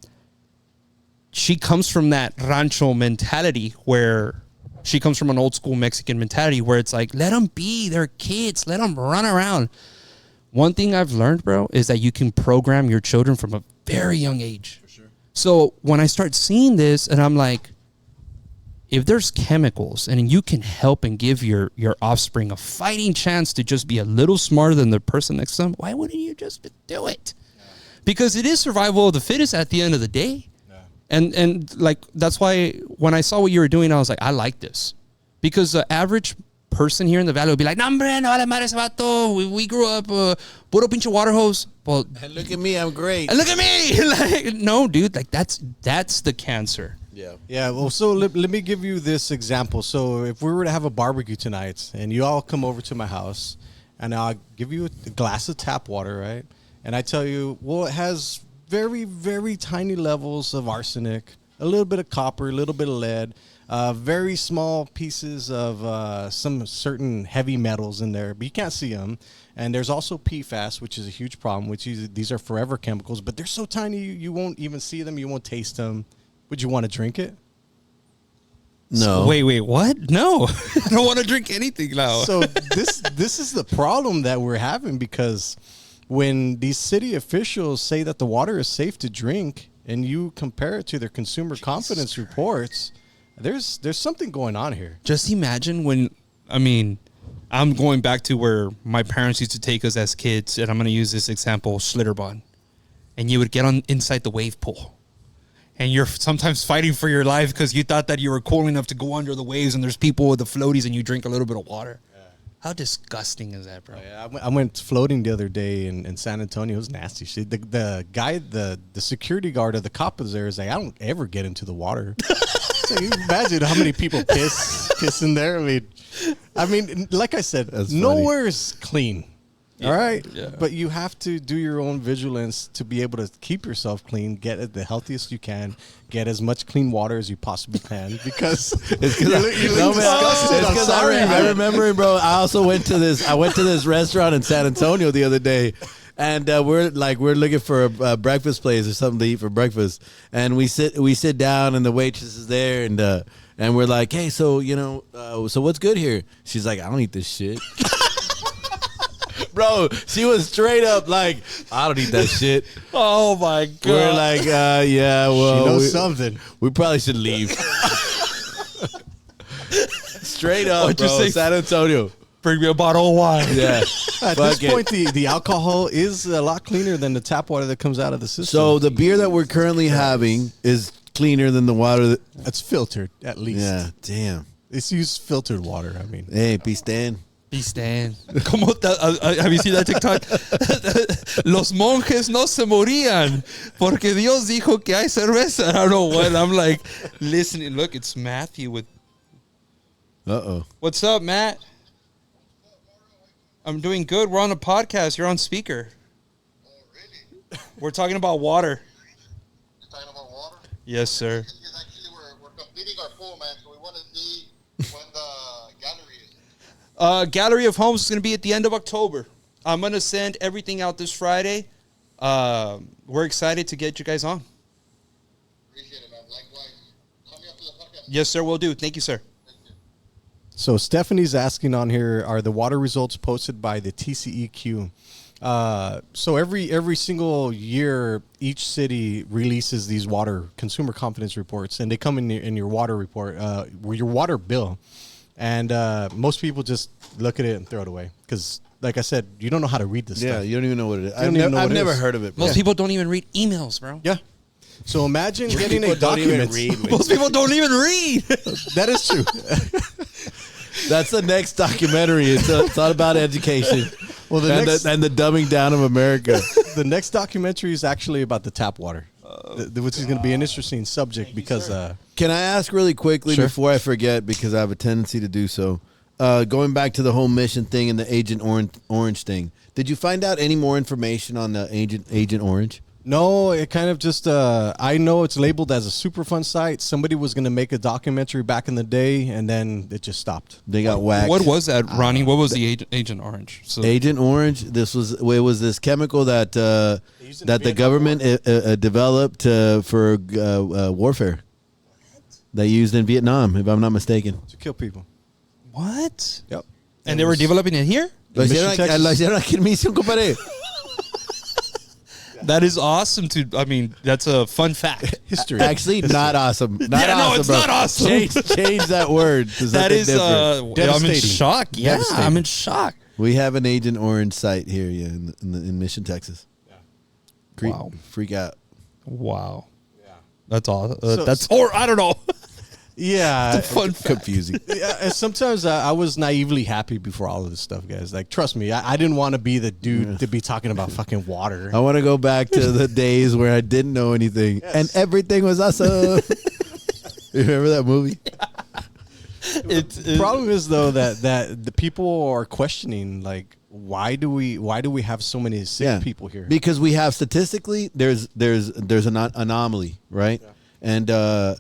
she comes from that rancho mentality where she comes from an old school Mexican mentality where it's like, let them be, they're kids, let them run around. One thing I've learned, bro, is that you can program your children from a very young age. For sure. So when I start seeing this and I'm like, if there's chemicals and you can help and give your offspring a fighting chance to just be a little smarter than the person next to them, why wouldn't you just do it? Yeah. Because it is survival of the fittest at the end of the day. And like, that's why when I saw what you were doing, I was like, I like this. Because the average person here in the valley would be like, no, hombre, no vale madre ese vato. We grew up, puro pinche water hose. Well, and look at me, I'm great. And look at me. Like, no, dude, like that's the cancer. Yeah. Yeah. Well, so let me give you this example. So if we were to have a barbecue tonight and you all come over to my house and I'll give you a glass of tap water, right? And I tell you, well, it has very, very tiny levels of arsenic, a little bit of copper, a little bit of lead, very small pieces of some certain heavy metals in there, but you can't see them. And there's also PFAS, which is a huge problem, which these are forever chemicals, but they're so tiny you won't even see them, you won't taste them. Would you want to drink it? No. Wait, what? No. I don't want to drink anything now. So this is the problem that we're having, because when these city officials say that the water is safe to drink and you compare it to their consumer confidence reports, there's something going on here. Just imagine I'm going back to where my parents used to take us as kids, and I'm going to use this example, Schlitterbahn. And you would get on inside the wave pool. And you're sometimes fighting for your life because you thought that you were cool enough to go under the waves and there's people with the floaties and you drink a little bit of water. How disgusting is that, bro? Oh, yeah, I went floating the other day in San Antonio. It was nasty shit. The guy, the security guard of the cop was there is like, I don't ever get into the water. So you imagine how many people piss in there. I mean, like I said, nowhere's clean. Yeah, all right, yeah. But you have to do your own vigilance to be able to keep yourself clean, get it the healthiest you can, get as much clean water as you possibly can, because it's because I remember, bro. I also went to this restaurant in San Antonio the other day, and we're looking for a breakfast place or something to eat for breakfast, and we sit down and the waitress is there, and we're like, hey, so so what's good here? She's like, I don't eat this shit. Bro, she was straight up like, I don't eat that shit. Oh, my God. We're like, yeah, well. She knows something. We probably should leave. Straight up, What'd you bro. say? San Antonio. Bring me a bottle of wine. Yeah. At this point, the alcohol is a lot cleaner than the tap water that comes out of the system. So the beer that we're currently having is cleaner than the water. It's filtered, at least. Yeah, damn. It's used filtered water, I mean. Hey, Pistan. Pistan. Have you seen that TikTok? Los monjes no se morían porque Dios dijo que hay cerveza. I don't know what. I'm like, listening. Look, it's Matthew with. Uh-oh. What's up, Matt? I'm doing good. We're on a podcast. You're on speaker. Oh, really? We're talking about water. You're talking about water? Yes, sir. Because actually we're completing our pool, man, so we want to see when the gallery is. Gallery of Homes is going to be at the end of October. I'm going to send everything out this Friday. We're excited to get you guys on. Appreciate it, man. Likewise. Call me up to the podcast. Yes, sir. We'll do. Thank you, sir. So Stephanie's asking on here, are the water results posted by the TCEQ? So every single year, each city releases these water consumer confidence reports, and they come in your water report, your water bill. And most people just look at it and throw it away because, like I said, you don't know how to read this Yeah, stuff. you don't even know what it is. I've never heard of it, bro. Most people don't even read emails, bro. Yeah. So imagine getting a People don't even document. read. Most people don't even read. That is true. That's the next documentary. It's all about education. Well, the and the dumbing down of America. The next documentary is actually about the tap water, which is going to be an interesting subject because Can I ask really quickly Sure. before I forget, because I have a tendency to do so? Going back to the whole mission thing and the Agent Orange thing, did you find out any more information on the Agent Orange? no, it kind of just I know it's labeled as a Superfund site. Somebody was going to make a documentary back in the day, and then it just stopped. They got whacked. What was that, Ronnie? What was the Agent Orange? So Agent Orange? It was this chemical that used in that the the government developed for warfare. They used in Vietnam, if I'm not mistaken. To kill people. what? Yep. And they were developing it here? Lo Mission, hicieron Texas. lo hicieron aquí en Misión, compadre. That is awesome. That's a fun fact. History. Actually, not awesome. Not Yeah, no, awesome, it's bro. not awesome. Change that word. to That something is, different. I'm in Devastating. shock. Yeah, Devastating. I'm in shock. We have an Agent Orange site here, in Mission, Texas. Wow. Freak out. Wow. That's awesome. So- I don't know. Yeah. Fun fact. Confusing. Yeah, and sometimes I was naively happy before all of this stuff, guys. Like, trust me, I didn't want to be the dude to be talking about fucking water. I want to go back to the days where I didn't know anything and everything was awesome. You remember that movie? The problem is though that the people are questioning, like, why do we have so many sick people here? Because we have statistically there's an anomaly, right? Yeah. And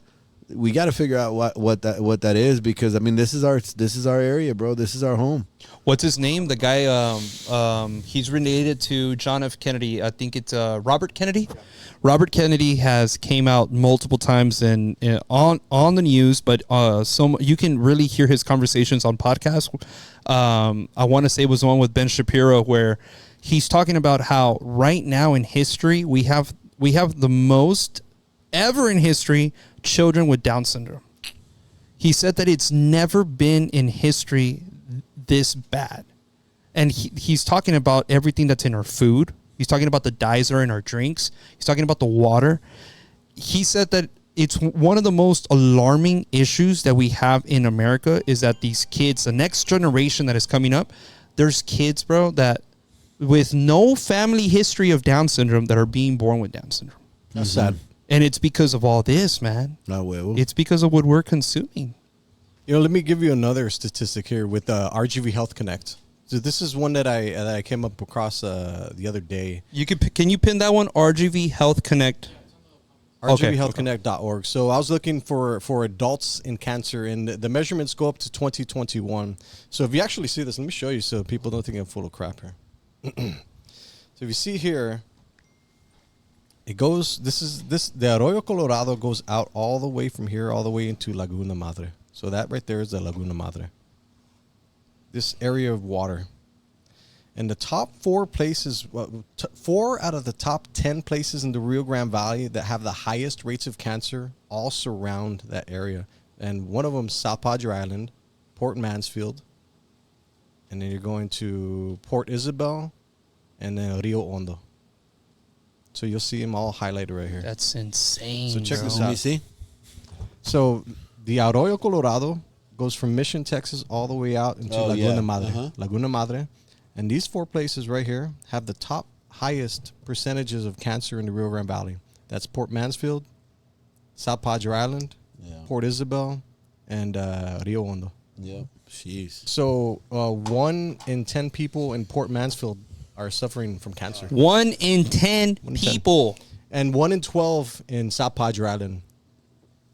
we got to figure out what that is, because I mean this is our area, bro. This is our home. What's his name? The guy, he's related to John F. Kennedy. I think it's Robert Kennedy. Yeah. Robert Kennedy has came out multiple times on the news, but you can really hear his conversations on podcasts. I want to say it was the one with Ben Shapiro where he's talking about how right now in history we have the most ever in history children with Down syndrome. He said that it's never been in history this bad. And he's talking about everything that's in our food. He's talking about the dyes that are in our drinks. He's talking about the water. He said that it's one of the most alarming issues that we have in America is that these kids, the next generation that is coming up, there's kids, bro, that with no family history of Down syndrome that are being born with Down syndrome. That's sad. And it's because of all this, man. It's because of what we're consuming. You know, let me give you another statistic here with RGV Health Connect. So this is one that I came up across the other day. Can you pin that one? RGV Health Connect. RGVHealthConnect.org. So I was looking for adults in cancer, and the measurements go up to 2021. So if you actually see this, let me show you so people don't think I'm full of crap here. So if you see here, it goes, the Arroyo Colorado goes out all the way from here, all the way into Laguna Madre. So that right there is the Laguna Madre. This area of water. And the top 4 places, 4 out of the top 10 places in the Rio Grande Valley that have the highest rates of cancer all surround that area. And one of them, South Padre Island, Port Mansfield, and then you're going to Port Isabel, and then Rio Hondo. So you'll see them all highlighted right here. That's insane. So check this Let out. me see. So the Arroyo Colorado goes from Mission, Texas, all the way out into Laguna Madre. Uh-huh. Laguna Madre. And these 4 places right here have the top highest percentages of cancer in the Rio Grande Valley. That's Port Mansfield, South Padre Island, Port Isabel, and Rio Hondo. Yeah. Jeez. So 1 in 10 people in Port Mansfield are suffering from cancer. 1 in 10 people. And 1 in 12 in South Padre Island.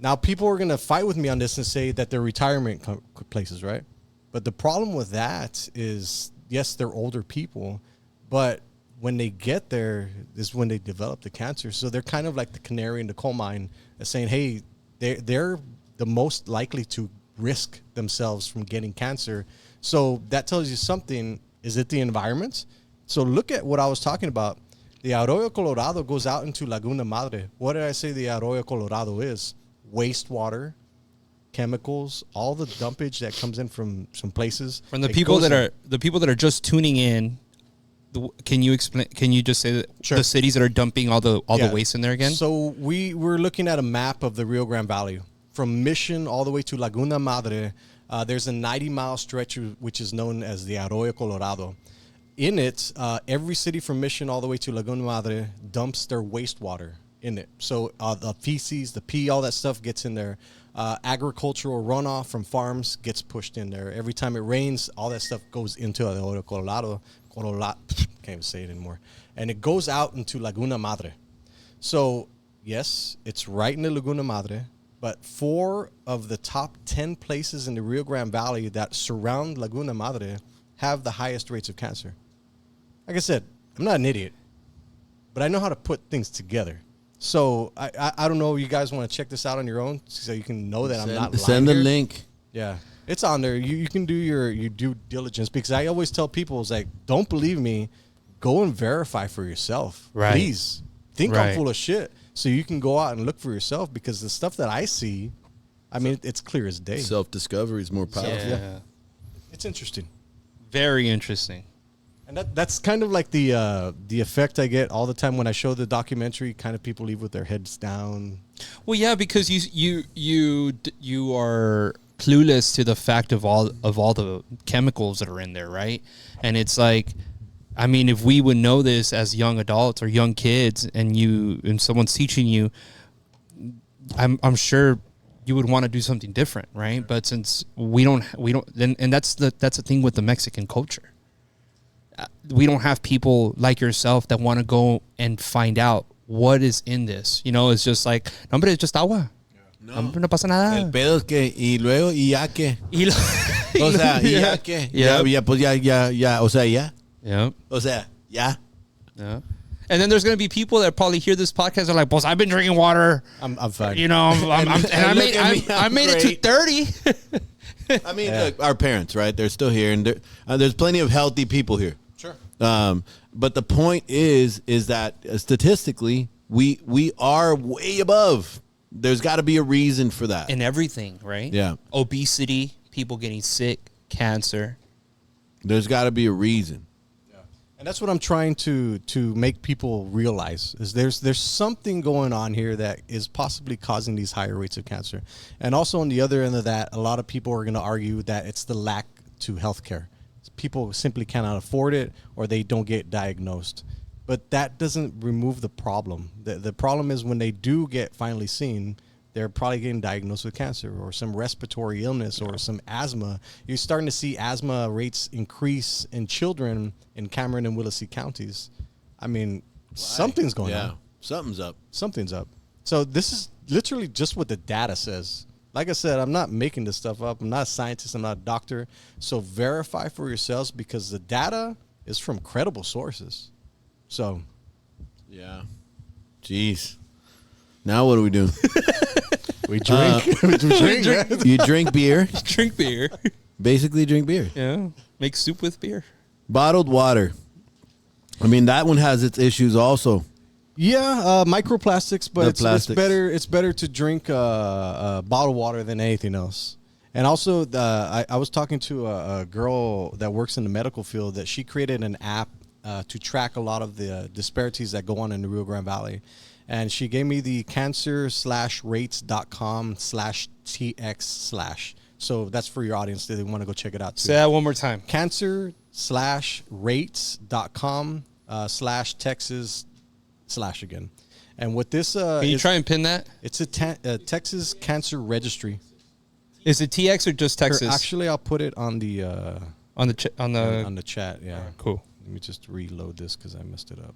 Now, people are going to fight with me on this and say that they're retirement places, right? But the problem with that is, yes, they're older people, but when they get there is when they develop the cancer. So they're kind of like the canary in the coal mine, saying, hey, they're the most likely to risk themselves from getting cancer. So that tells you something. Is it the environment? So look at what I was talking about. The Arroyo Colorado goes out into Laguna Madre. What did I say the Arroyo Colorado is? Wastewater, chemicals, all the dumpage that comes in from some places. From the people that are just tuning in, can you explain? Can you just say that the cities that are dumping all the waste in there again? So we're looking at a map of the Rio Grande Valley from Mission all the way to Laguna Madre. There's a 90-mile stretch which is known as the Arroyo Colorado. In it, every city from Mission all the way to Laguna Madre dumps their wastewater in it. So the feces, the pee, all that stuff gets in there. Agricultural runoff from farms gets pushed in there. Every time it rains, all that stuff goes into the Arroyo Colorado. Can't even say it anymore. And it goes out into Laguna Madre. So, yes, it's right in the Laguna Madre, but 4 of the top 10 places in the Rio Grande Valley that surround Laguna Madre have the highest rates of cancer. Like I said, I'm not an idiot, but I know how to put things together. So I don't know. You guys want to check this out on your own so you can know that I'm not lying. Send the here. link. Yeah, it's on there. You can do your due diligence, because I always tell people, it's like, don't believe me, go and verify for yourself. Right. Please think Right. I'm full of shit, so you can go out and look for yourself, because the stuff that I see, I mean, it's clear as day. Self-discovery is more powerful. Yeah. It's interesting. Very interesting. And that's kind of like the effect I get all the time when I show the documentary. Kind of people leave with their heads down. Well, yeah, because you are clueless to the fact of all the chemicals that are in there, right? And it's like, I mean, if we would know this as young adults or young kids, and someone's teaching you, I'm sure you would want to do something different, right? But since we don't, and that's the thing with the Mexican culture. We don't have people like yourself that want to go and find out what is in this. You know, it's just like, no, hombre, it's just agua. No, no pasa nada. El pedo es que, y luego, y ya que. O sea, y ya que. Yeah. Ya, pues ya. O sea, ya. Yeah. O sea, ya. Yeah. And then there's going to be people that probably hear this podcast and are like, boss, I've been drinking water. I'm fine. You know, I made it to 30. I mean, look, our parents, right? They're still here, and there's plenty of healthy people here. Sure. But the point is that statistically, we are way above. There's got to be a reason for that. In everything, right? Yeah. Obesity, people getting sick, cancer. There's got to be a reason. And that's what I'm trying to make people realize, is there's something going on here that is possibly causing these higher rates of cancer. And also on the other end of that, a lot of people are going to argue that it's the lack to healthcare. People simply cannot afford it, or they don't get diagnosed. But that doesn't remove the problem. The problem is when they do get finally seen, they're probably getting diagnosed with cancer or some respiratory illness or some asthma. You're starting to see asthma rates increase in children in Cameron and Willacy counties. I mean, something's going on. Something's up. Something's up. So this is literally just what the data says. Like I said, I'm not making this stuff up. I'm not a scientist. I'm not a doctor. So verify for yourselves, because the data is from credible sources. So. Yeah. Jeez. Now what do we do? We drink. We drink. You drink beer. Drink beer. Basically drink beer. Yeah. Make soup with beer. Bottled water. I mean, that one has its issues also. Yeah, microplastics, but The plastics. it's better to drink bottled water than anything else. And also, I was talking to a girl that works in the medical field that she created an app to track a lot of the disparities that go on in the Rio Grande Valley. And she gave me the cancer/rates.com/TX/. So that's for your audience. They want to go check it out too. Say that one more time. Cancer/rates.com/Texas/ again. And what this Can you try and pin that? It's a Texas Cancer Registry. Is it TX or just Texas? Actually, I'll put it on the on the chat. Yeah, cool. Let me just reload this because I messed it up.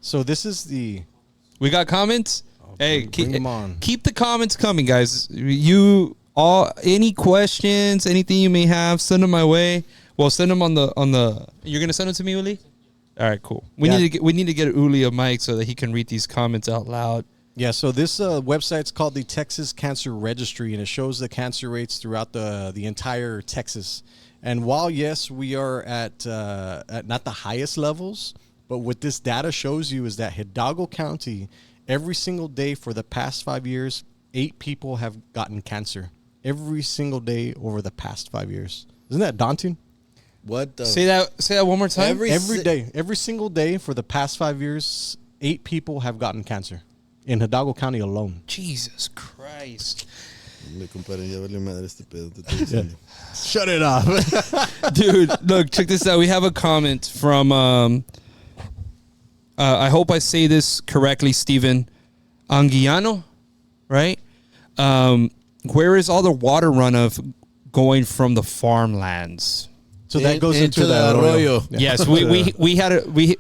So this is the. We got comments. Hey, bring them on. Keep the comments coming, guys. You all any questions, anything you may have, send them my way. Well, send them on the. You're gonna send them to me, Uli? All right, cool. We need to get Uli a mic so that he can read these comments out loud. Yeah, so this website's called the Texas Cancer Registry, and it shows the cancer rates throughout the entire Texas. And while, yes, we are at not the highest levels, but what this data shows you is that Hidalgo County, every single day for the past 5 years, 8 people have gotten cancer. Every single day over the past 5 years. Isn't that daunting? What the? Say that one more time. Every single day for the past 5 years, 8 people have gotten cancer in Hidalgo County alone. Jesus Christ. Shut it off. Dude, look, check this out. We have a comment from, I hope I say this correctly, Steven Anguiano, right? Where is all the water runoff going from the farmlands? So that goes into the arroyo. Yeah. Yes,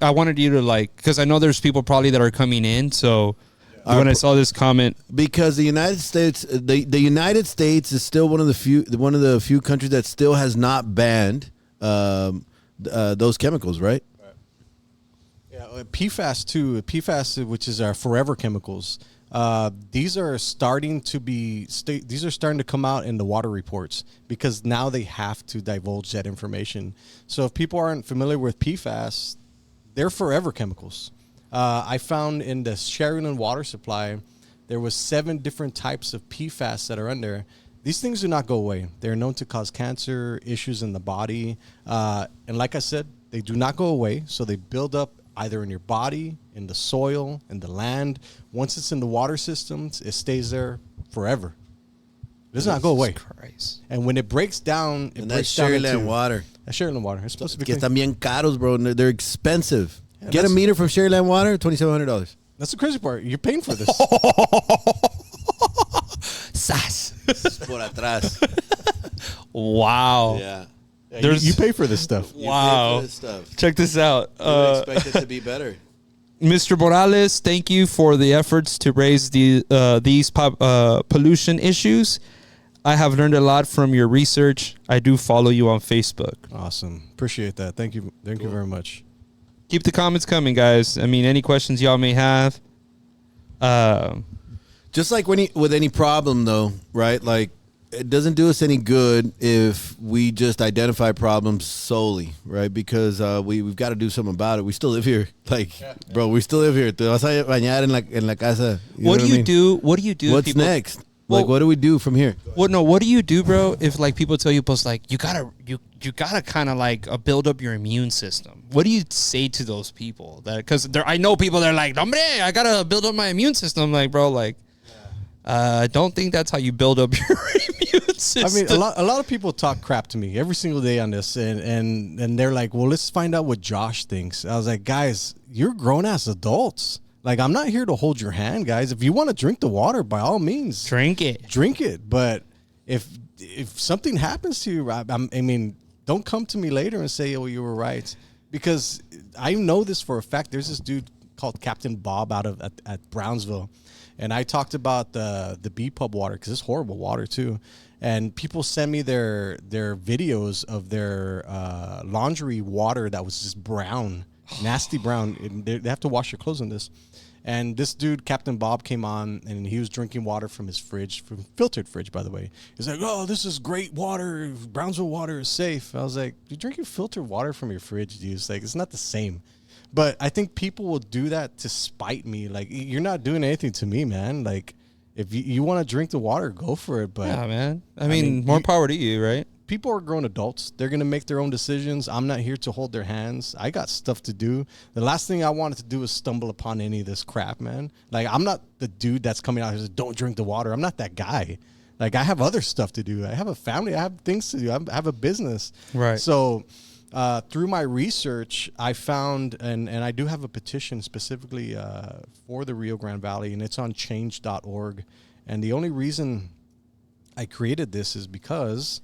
I wanted you to because I know there's people probably that are coming in, so when I saw this comment, because the United States, the United States is still one of the few countries that still has not banned those chemicals, right? Yeah, PFAS too. PFAS, which is our forever chemicals. These are starting to come out in the water reports because now they have to divulge that information. So if people aren't familiar with PFAS, they're forever chemicals. I found in the Sheridan water supply, there was 7 different types of PFAS that are in there. These things do not go away. They're known to cause cancer, issues in the body. And like I said, they do not go away. So they build up either in your body, in the soil, in the land. Once it's in the water systems, it stays there forever. It does not go away. Christ. And when it breaks down, That's Sheridan water. That's Sheridan water. It's supposed to be Que clean. están bien caros, bro. They're expensive. Yeah, Get a meter from Sheridan Water, $2,700. That's the crazy part. You're paying for this. Sas. Por atrás. Wow. Yeah. You pay for this stuff. You Wow. pay for this stuff. Check this out. You would expect it to be better. Mr. Morales, thank you for the efforts to raise these pollution issues. I have learned a lot from your research. I do follow you on Facebook. Awesome. Appreciate that. Thank you. Thank you very much. Keep the comments coming, guys. I mean, any questions y'all may have. Just like with any problem, though, right? Like, it doesn't do us any good if we just identify problems solely, right? Because we've got to do something about it. We still live here. Bro, we still live here. Te vas a bañar en la casa. What do you do? What do you do? What's next? Well, what do we do from here? Well, no. What do you do, bro? If people tell you, you gotta kind of build up your immune system. What do you say to those people? Because I know people that are like, hombre, I gotta build up my immune system. Like, bro, I don't think that's how you build up your immune system. I mean, a lot of people talk crap to me every single day on this, and they're like, well, let's find out what Josh thinks. I was like, guys, you're grown ass adults. I'm not here to hold your hand, guys. If you want to drink the water, by all means, drink it. But if something happens to you, I mean, don't come to me later and say, oh, you were right. Because I know this for a fact. There's this dude called Captain Bob at Brownsville. And I talked about the B-Pub water because it's horrible water too. And people send me their videos of their laundry water that was just brown, nasty brown. They have to wash their clothes in this. And this dude, Captain Bob, came on and he was drinking water from his fridge, from filtered fridge, by the way. He's like, oh, this is great water. Brownsville water is safe. I was like, you're drinking filtered water from your fridge, dude. It's not the same. But I think people will do that to spite me. You're not doing anything to me, man. if you want to drink the water, go for it. But yeah, man. I mean more power to you, right? People are grown adults. They're going to make their own decisions. I'm not here to hold their hands. I got stuff to do. The last thing I wanted to do is stumble upon any of this crap, man. Like, I'm not the dude that's coming out here and says, don't drink the water. I'm not that guy. Like, I have other stuff to do. I have a family. I have things to do. I have a business. Right. So through my research, I found, and I do have a petition specifically for the Rio Grande Valley, and it's on change.org. And the only reason I created this is because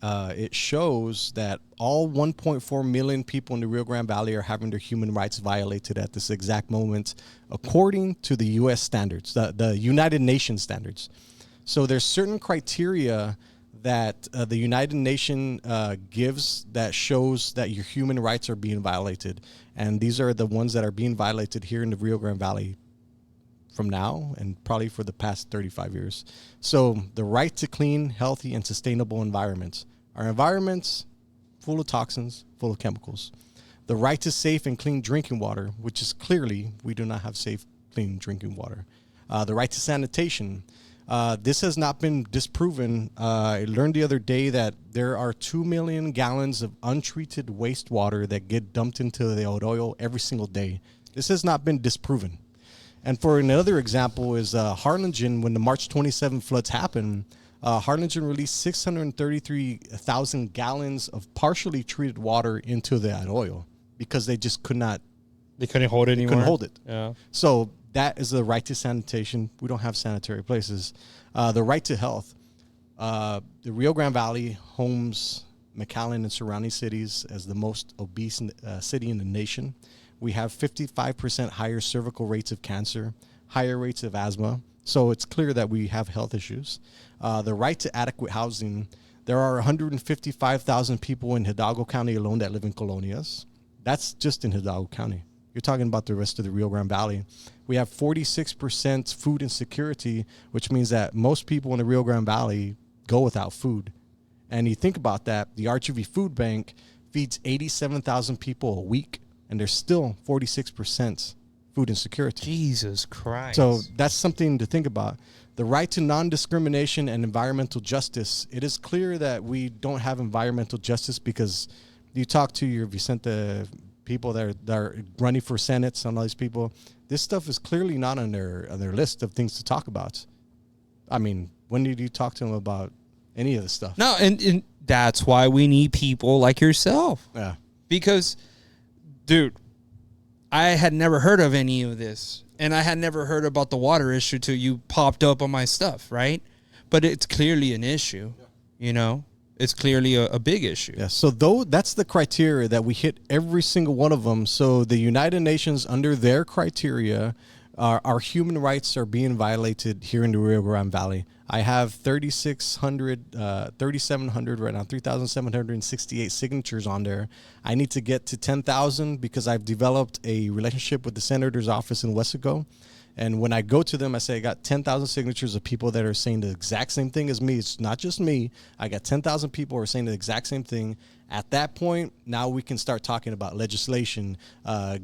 it shows that all 1.4 million people in the Rio Grande Valley are having their human rights violated at this exact moment, according to the U.S. standards, the United Nations standards. So there's certain criteria that the United Nations gives that shows that your human rights are being violated. And these are the ones that are being violated here in the Rio Grande Valley from now and probably for the past 35 years. So the right to clean, healthy, and sustainable environments. Our environment's full of toxins, full of chemicals. The right to safe and clean drinking water, which is clearly we do not have safe, clean drinking water. The right to sanitation. This has not been disproven. I learned the other day that there are 2 million gallons of untreated wastewater that get dumped into the Arroyo every single day. This has not been disproven. And for another example is Harlingen, when the March 27 floods happened, Harlingen released 633,000 gallons of partially treated water into the Arroyo because they just could not. They couldn't hold it anymore. Couldn't hold it. Yeah. So that is the right to sanitation. We don't have sanitary places. The right to health. The Rio Grande Valley homes McAllen and surrounding cities as the most obese city in the nation. We have 55% higher cervical rates of cancer, higher rates of asthma. So it's clear that we have health issues. The right to adequate housing. There are 155,000 people in Hidalgo County alone that live in colonias. That's just in Hidalgo County. You're talking about the rest of the Rio Grande Valley. We have 46% food insecurity, which means that most people in the Rio Grande Valley go without food. And you think about that, the RGV Food Bank feeds 87,000 people a week, and there's still 46% food insecurity. Jesus Christ. So that's something to think about. The right to non-discrimination and environmental justice. It is clear that we don't have environmental justice because you talk to your Vicente people that are running for Senate, some of these people, this stuff is clearly not on their list of things to talk about. I mean, when did you talk to them about any of this stuff? No, and that's why we need people like yourself. Yeah. Because, dude, I had never heard of any of this, and I had never heard about the water issue till you popped up on my stuff, right? But it's clearly an issue, you know? It's clearly a big issue. Yeah, so that's the criteria that we hit every single one of them. So the United Nations, under their criteria, our human rights are being violated here in the Rio Grande Valley. I have 3,700 right now, 3,768 signatures on there. I need to get to 10,000 because I've developed a relationship with the senator's office in Wesco. And when I go to them, I say, I got 10,000 signatures of people that are saying the exact same thing as me. It's not just me. I got 10,000 people who are saying the exact same thing. At that point, now we can start talking about legislation,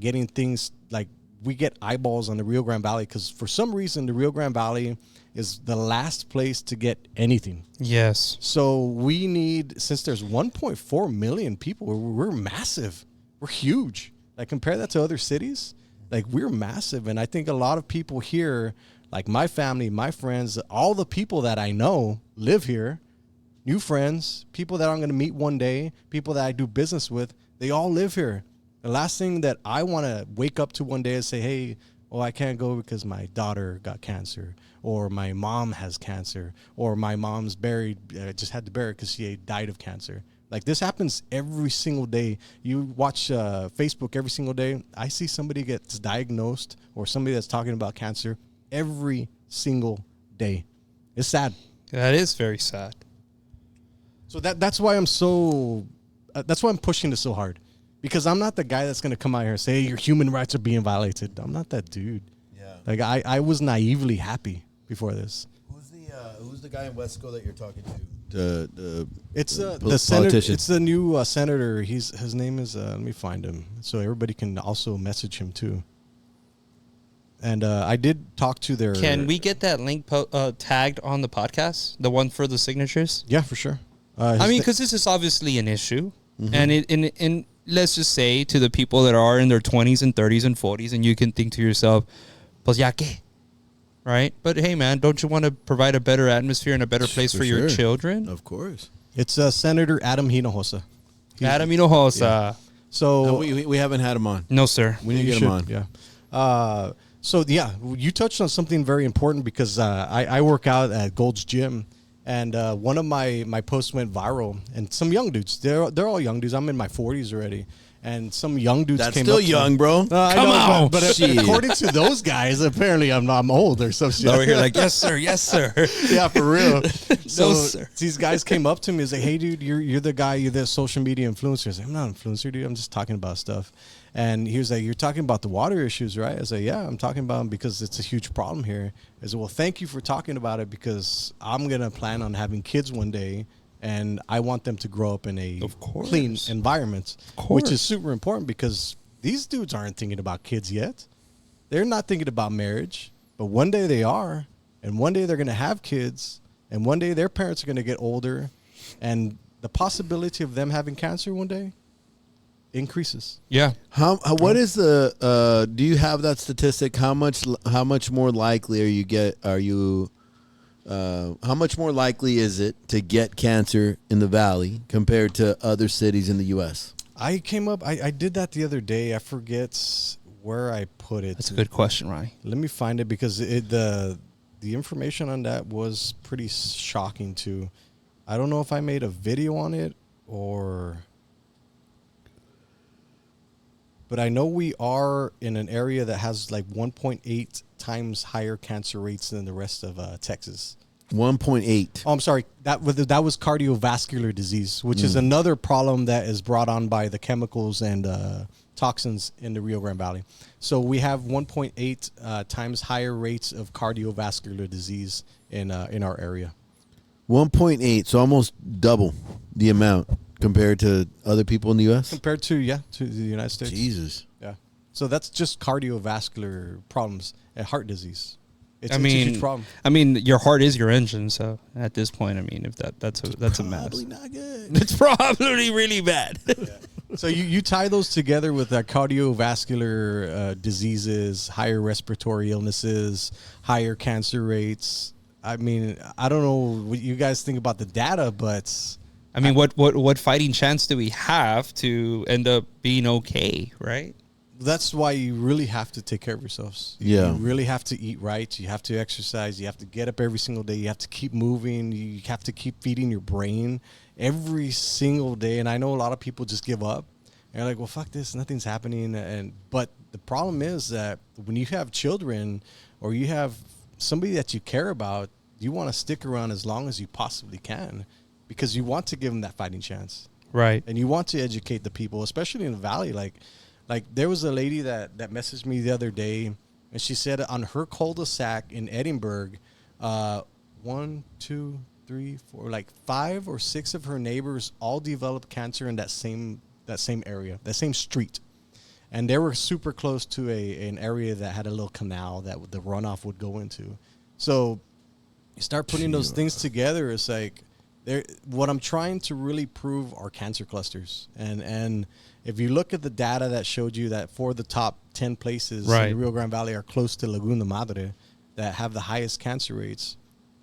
getting things like we get eyeballs on the Rio Grande Valley because for some reason, the Rio Grande Valley is the last place to get anything. Yes. So we need, since there's 1.4 million people, we're massive. We're huge. Like compare that to other cities. Like, we're massive, and I think a lot of people here, like my family, my friends, all the people that I know live here, new friends, people that I'm going to meet one day, people that I do business with, they all live here. The last thing that I want to wake up to one day is say, hey, well, I can't go because my daughter got cancer, or my mom has cancer, or my mom's just had to bury because she died of cancer. Like, this happens every single day. You watch Facebook every single day. I see somebody gets diagnosed or somebody that's talking about cancer every single day. It's sad. That is very sad. So that's why I'm that's why I'm pushing this so hard. Because I'm not the guy that's going to come out here and say, hey, your human rights are being violated. I'm not that dude. Yeah. Like, I was naively happy before this. Who's the guy in Wesco that you're talking to? It's the politician. senator. It's the new senator. His name is. Let me find him so everybody can also message him too. And I did talk to their. Can we get that link tagged on the podcast? The one for the signatures? Yeah, for sure. I mean, because this is obviously an issue, and let's just say to the people that are in their 20s and 30s and 40s, and you can think to yourself, pues ya que, right? But hey, man, don't you want to provide a better atmosphere and a better place for your children? Of course. It's Senator Adam Hinojosa. Adam Hinojosa. Yeah. So no, we haven't had him on. No, sir. We need to get him on. Yeah. So yeah, you touched on something very important because I work out at Gold's Gym, and one of my posts went viral, and some young dudes, they're all young dudes. I'm in my 40s already, and some young dudes That's came still up to young, me. bro. Come on, but Shit. according to those guys, apparently I'm old or some shit. Over here, like yes, sir, yes, sir. Yeah, for real. So No, sir. these guys came up to me and say, "Hey, dude, you're the guy. You're the social media influencer." I said, "I'm not an influencer, dude. I'm just talking about stuff." And he was like, "You're talking about the water issues, right?" I said, "Yeah, I'm talking about them because it's a huge problem here." I said, "Well, thank you for talking about it because I'm gonna plan on having kids one day, and I want them to grow up in a clean environment, which is super important because these dudes aren't thinking about kids yet. They're not thinking about marriage, but one day they are, and one day they're gonna have kids, and one day their parents are gonna get older, and the possibility of them having cancer one day increases." Yeah. What is the do you have that statistic? How much more likely how much more likely is it to get cancer in the valley compared to other cities in the US? I did that the other day. I forget where I put it. That's a good question, Ronnie. Let me find it because the information on that was pretty shocking too. I don't know if I made a video on it but I know we are in an area that has like 1.8 times higher cancer rates than the rest of Texas. 1.8. Oh, I'm sorry. That was cardiovascular disease, which is another problem that is brought on by the chemicals and toxins in the Rio Grande Valley. So we have 1.8 times higher rates of cardiovascular disease in our area. 1.8, so almost double the amount compared to other people in the U.S.? Compared to the United States. Jesus. Yeah. So that's just cardiovascular problems and heart disease. It's a mean, huge problem. I mean, your heart is your engine, so at this point, I mean, if that's a mess. Probably not good. It's probably really bad. So you tie those together with cardiovascular diseases, higher respiratory illnesses, higher cancer rates. I mean, I don't know what you guys think about the data, but I mean, what fighting chance do we have to end up being okay, right? that's why you really have to take care of yourselves. Yeah. You really have to eat right. You have to exercise. You have to get up every single day. You have to keep moving. You have to keep feeding your brain every single day. And I know a lot of people just give up. And they're like, well, fuck this. Nothing's happening. But the problem is that when you have children or you have somebody that you care about, you want to stick around as long as you possibly can because you want to give them that fighting chance. Right. And you want to educate the people, especially in the Valley. Like there was a lady that messaged me the other day, and she said on her cul-de-sac in Edinburgh, 1, 2, 3, 4, like 5 or 6 of her neighbors all developed cancer in that same area, that same street. And they were super close to an area that had a little canal that the runoff would go into. So you start putting those things together, it's like, what I'm trying to really prove are cancer clusters. And if you look at the data that showed you that 4 of the top 10 places in the Rio Grande Valley are close to Laguna Madre that have the highest cancer rates,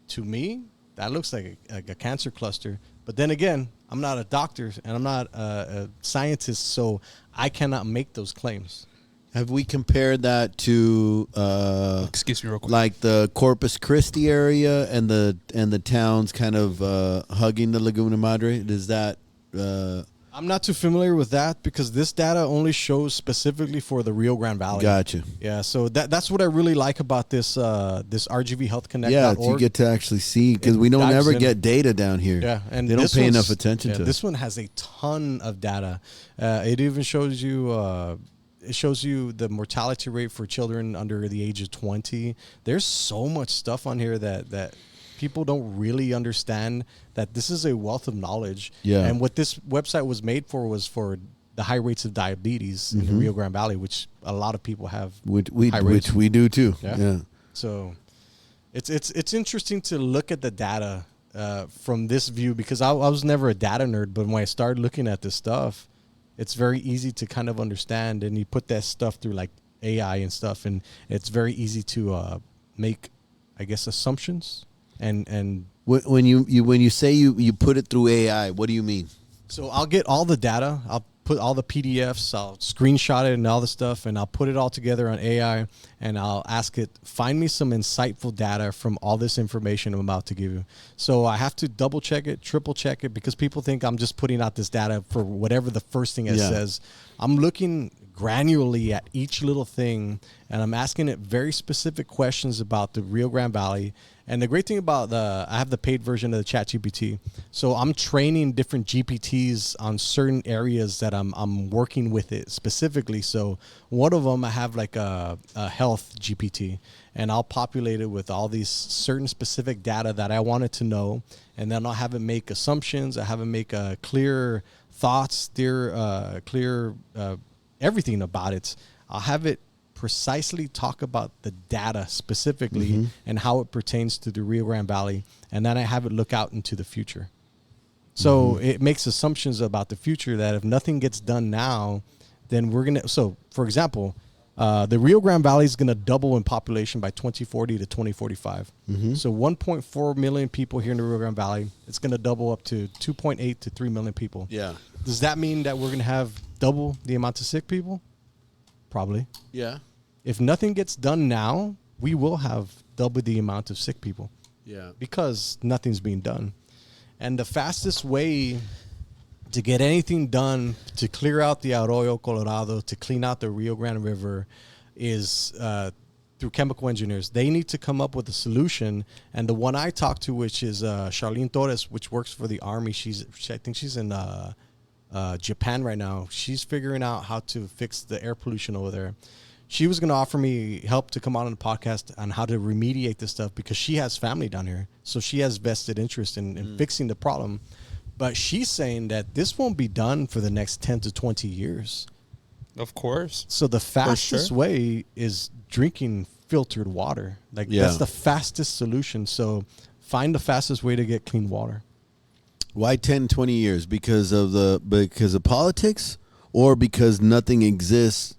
to me, that looks like a cancer cluster. But then again, I'm not a doctor and I'm not a scientist, so I cannot make those claims. Have we compared that to excuse me real quick, like the Corpus Christi area and the towns kind of hugging the Laguna Madre? Does that I'm not too familiar with that because this data only shows specifically for the Rio Grande Valley. Gotcha. Yeah, so that's what I really like about this RGV Health Connect. Yeah, you get to actually see because we don't ever get data down here. Yeah, and they don't pay enough attention to it. This one has a ton of data. It even shows you. It shows you the mortality rate for children under the age of 20. There's so much stuff on here that people don't really understand, that this is a wealth of knowledge. Yeah. And what this website was made for was for the high rates of diabetes in the Rio Grande Valley, which a lot of people have. Which we do too. Yeah. So it's interesting to look at the data from this view, because I was never a data nerd, but when I started looking at this stuff, it's very easy to kind of understand, and you put that stuff through like AI and stuff, and it's very easy to make, I guess, assumptions. And when you say you put it through AI, what do you mean? So I'll get all the data, I'll put all the PDFs, I'll screenshot it and all the stuff, and I'll put it all together on AI, and I'll ask it, find me some insightful data from all this information I'm about to give you. So I have to double check it, triple check it, because people think I'm just putting out this data for whatever the first thing it says. I'm looking granularly at each little thing, and I'm asking it very specific questions about the Rio Grande Valley. And the great thing about I have the paid version of the ChatGPT, so I'm training different GPTs on certain areas that I'm working with it specifically. So one of them, I have like a health GPT, and I'll populate it with all these certain specific data that I wanted to know, and then I'll have it make assumptions. I have it make clear thoughts, clear everything about it. I'll have it precisely talk about the data specifically and how it pertains to the Rio Grande Valley, and then I have it look out into the future. So it makes assumptions about the future that if nothing gets done now, then we're gonna. So for example, the Rio Grande Valley is gonna double in population by 2040 to 2045. So 1.4 million people here in the Rio Grande Valley. It's gonna double up to 2.8 to 3 million people. Yeah. Does that mean that we're gonna have double the amount of sick people? Probably. Yeah. If nothing gets done now, we will have double the amount of sick people. Yeah. Because nothing's being done. And the fastest way to get anything done to clear out the Arroyo Colorado, to clean out the Rio Grande River, is through chemical engineers. They need to come up with a solution. And the one I talked to, which is Charlene Torres, which works for the Army, I think she's in Japan right now. She's figuring out how to fix the air pollution over there. She was going to offer me help to come on the podcast on how to remediate this stuff, because she has family down here. So she has vested interest in fixing the problem. But she's saying that this won't be done for the next 10 to 20 years. Of course. So the fastest way is drinking filtered water. That's the fastest solution. So find the fastest way to get clean water. Why 10, 20 years? Because of politics, or because nothing exists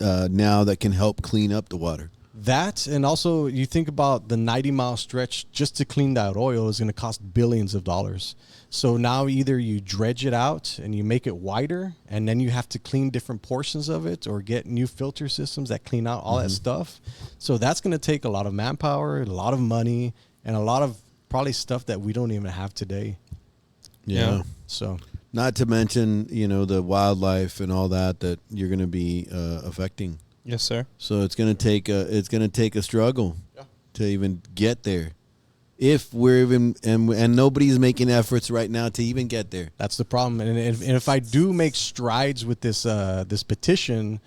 now that can help clean up the water? That, and also you think about the 90-mile stretch just to clean that oil is going to cost billions of dollars. So now either you dredge it out and you make it wider, and then you have to clean different portions of it, or get new filter systems that clean out all that stuff. So that's going to take a lot of manpower, a lot of money, and a lot of probably stuff that we don't even have today. Yeah. So, not to mention, the wildlife and all that you're going to be affecting. Yes, sir. So it's going to take a struggle to even get there. If we're even and nobody's making efforts right now to even get there. That's the problem. And if I do make strides with this petition,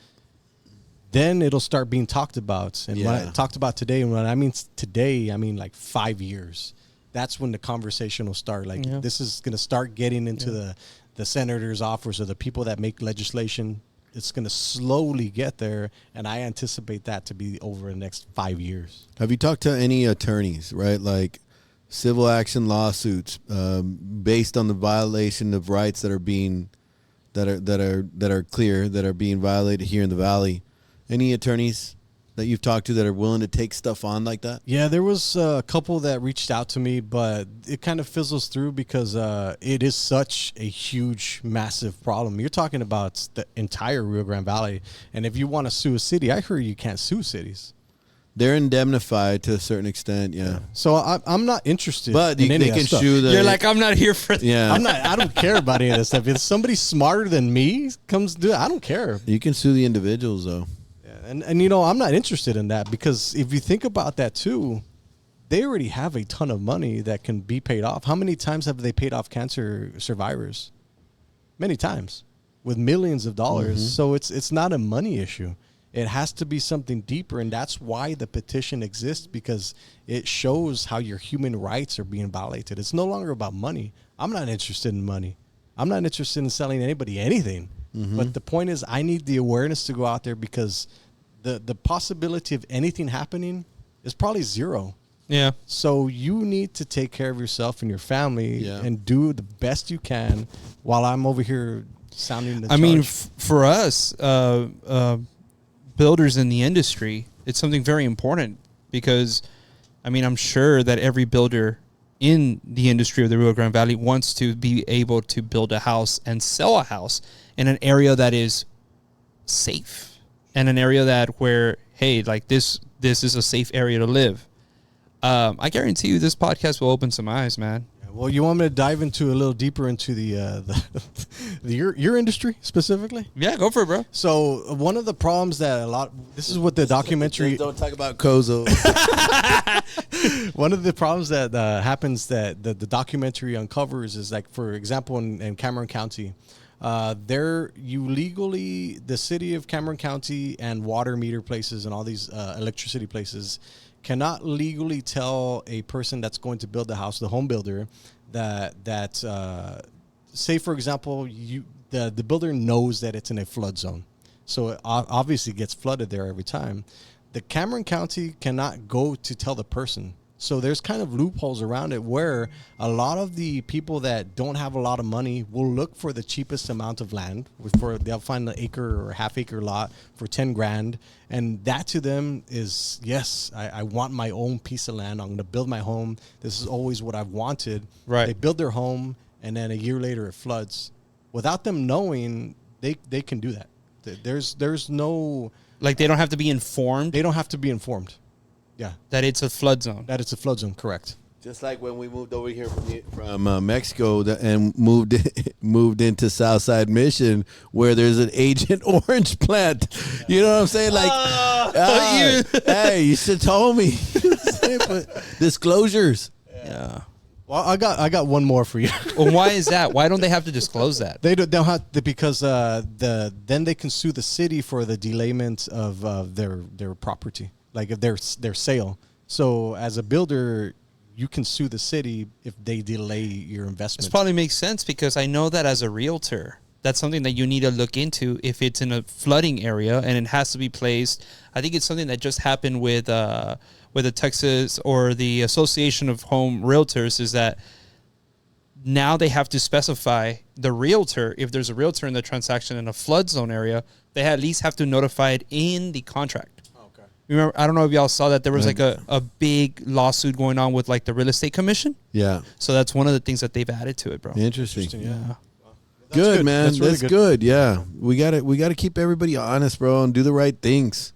then it'll start being talked about. And when I talked about today, and when I mean today, I mean like 5 years. That's when the conversation will start. This is going to start getting into the senator's office, or the people that make legislation. It's going to slowly get there, and I anticipate that to be over the next 5 years. Have you talked to any attorneys, right? Like civil action lawsuits based on the violation of rights that are being that are clear, that are being violated here in the Valley? Any attorneys that you've talked to that are willing to take stuff on like that? Yeah, there was a couple that reached out to me, but it kind of fizzles through because it is such a huge, massive problem. You're talking about the entire Rio Grande Valley, and if you want to sue a city, I heard you can't sue cities. They're indemnified to a certain extent, yeah. So I'm not interested. But in any they of that can stuff. sue the. You're like, I'm not here for that. Yeah, I don't care about any of this stuff. If somebody smarter than me comes do it, I don't care. You can sue the individuals though. And I'm not interested in that, because if you think about that too, they already have a ton of money that can be paid off. How many times have they paid off cancer survivors? Many times, with millions of dollars. So it's not a money issue. It has to be something deeper, and that's why the petition exists, because it shows how your human rights are being violated. It's no longer about money. I'm not interested in money. I'm not interested in selling anybody anything. But the point is, I need the awareness to go out there because the possibility of anything happening is probably zero. Yeah. So you need to take care of yourself and your family and do the best you can while I'm over here sounding the charge. I mean, for us, builders in the industry, it's something very important because, I mean, I'm sure that every builder in the industry of the Rio Grande Valley wants to be able to build a house and sell a house in an area that is safe and an area that where, hey, like this is a safe area to live. I guarantee you this podcast will open some eyes, man. Well, you want me to dive into a little deeper into your industry specifically? Yeah, go for it, bro. So one of the problems that this is what the documentary. Don't talk about Kozo. One of the problems that happens that the documentary uncovers is, like, for example, in Cameron County, the city of Cameron County and water meter places and all these electricity places cannot legally tell a person that's going to build the house, the home builder, that say, for example, the builder knows that it's in a flood zone. So it obviously gets flooded there every time. The Cameron County cannot go to tell the person. So there's kind of loopholes around it where a lot of the people that don't have a lot of money will look for the cheapest amount of land. They'll find an acre or half acre lot for $10,000. And that to them is, yes, I want my own piece of land. I'm going to build my home. This is always what I've wanted. Right. They build their home and then a year later it floods. Without them knowing, they can do that. There's no... Like, they don't have to be informed? They don't have to be informed. Yeah. That it's a flood zone. That it's a flood zone, correct. Just like when we moved over here from Mexico and moved into Southside Mission, where there's an Agent Orange plant. You know what I'm saying? Like, hey, you should have told me. Disclosures. Yeah. Well, I got one more for you. Well, why is that? Why don't they have to disclose that? They don't have to, because then they can sue the city for the delayment of their property, like of their sale. So as a builder, you can sue the city if they delay your investment. This probably makes sense because I know that as a realtor, that's something that you need to look into if it's in a flooding area and it has to be placed. I think it's something that just happened with the Texas or the Association of Home Realtors, is that now they have to specify the realtor. If there's a realtor in the transaction in a flood zone area, they at least have to notify it in the contract. Okay. Remember, I don't know if y'all saw that there was like a big lawsuit going on with like the real estate commission. Yeah. So that's one of the things that they've added to it, bro. Interesting. Yeah. Good, man. That's really good. Yeah. We gotta keep everybody honest, bro, and do the right things.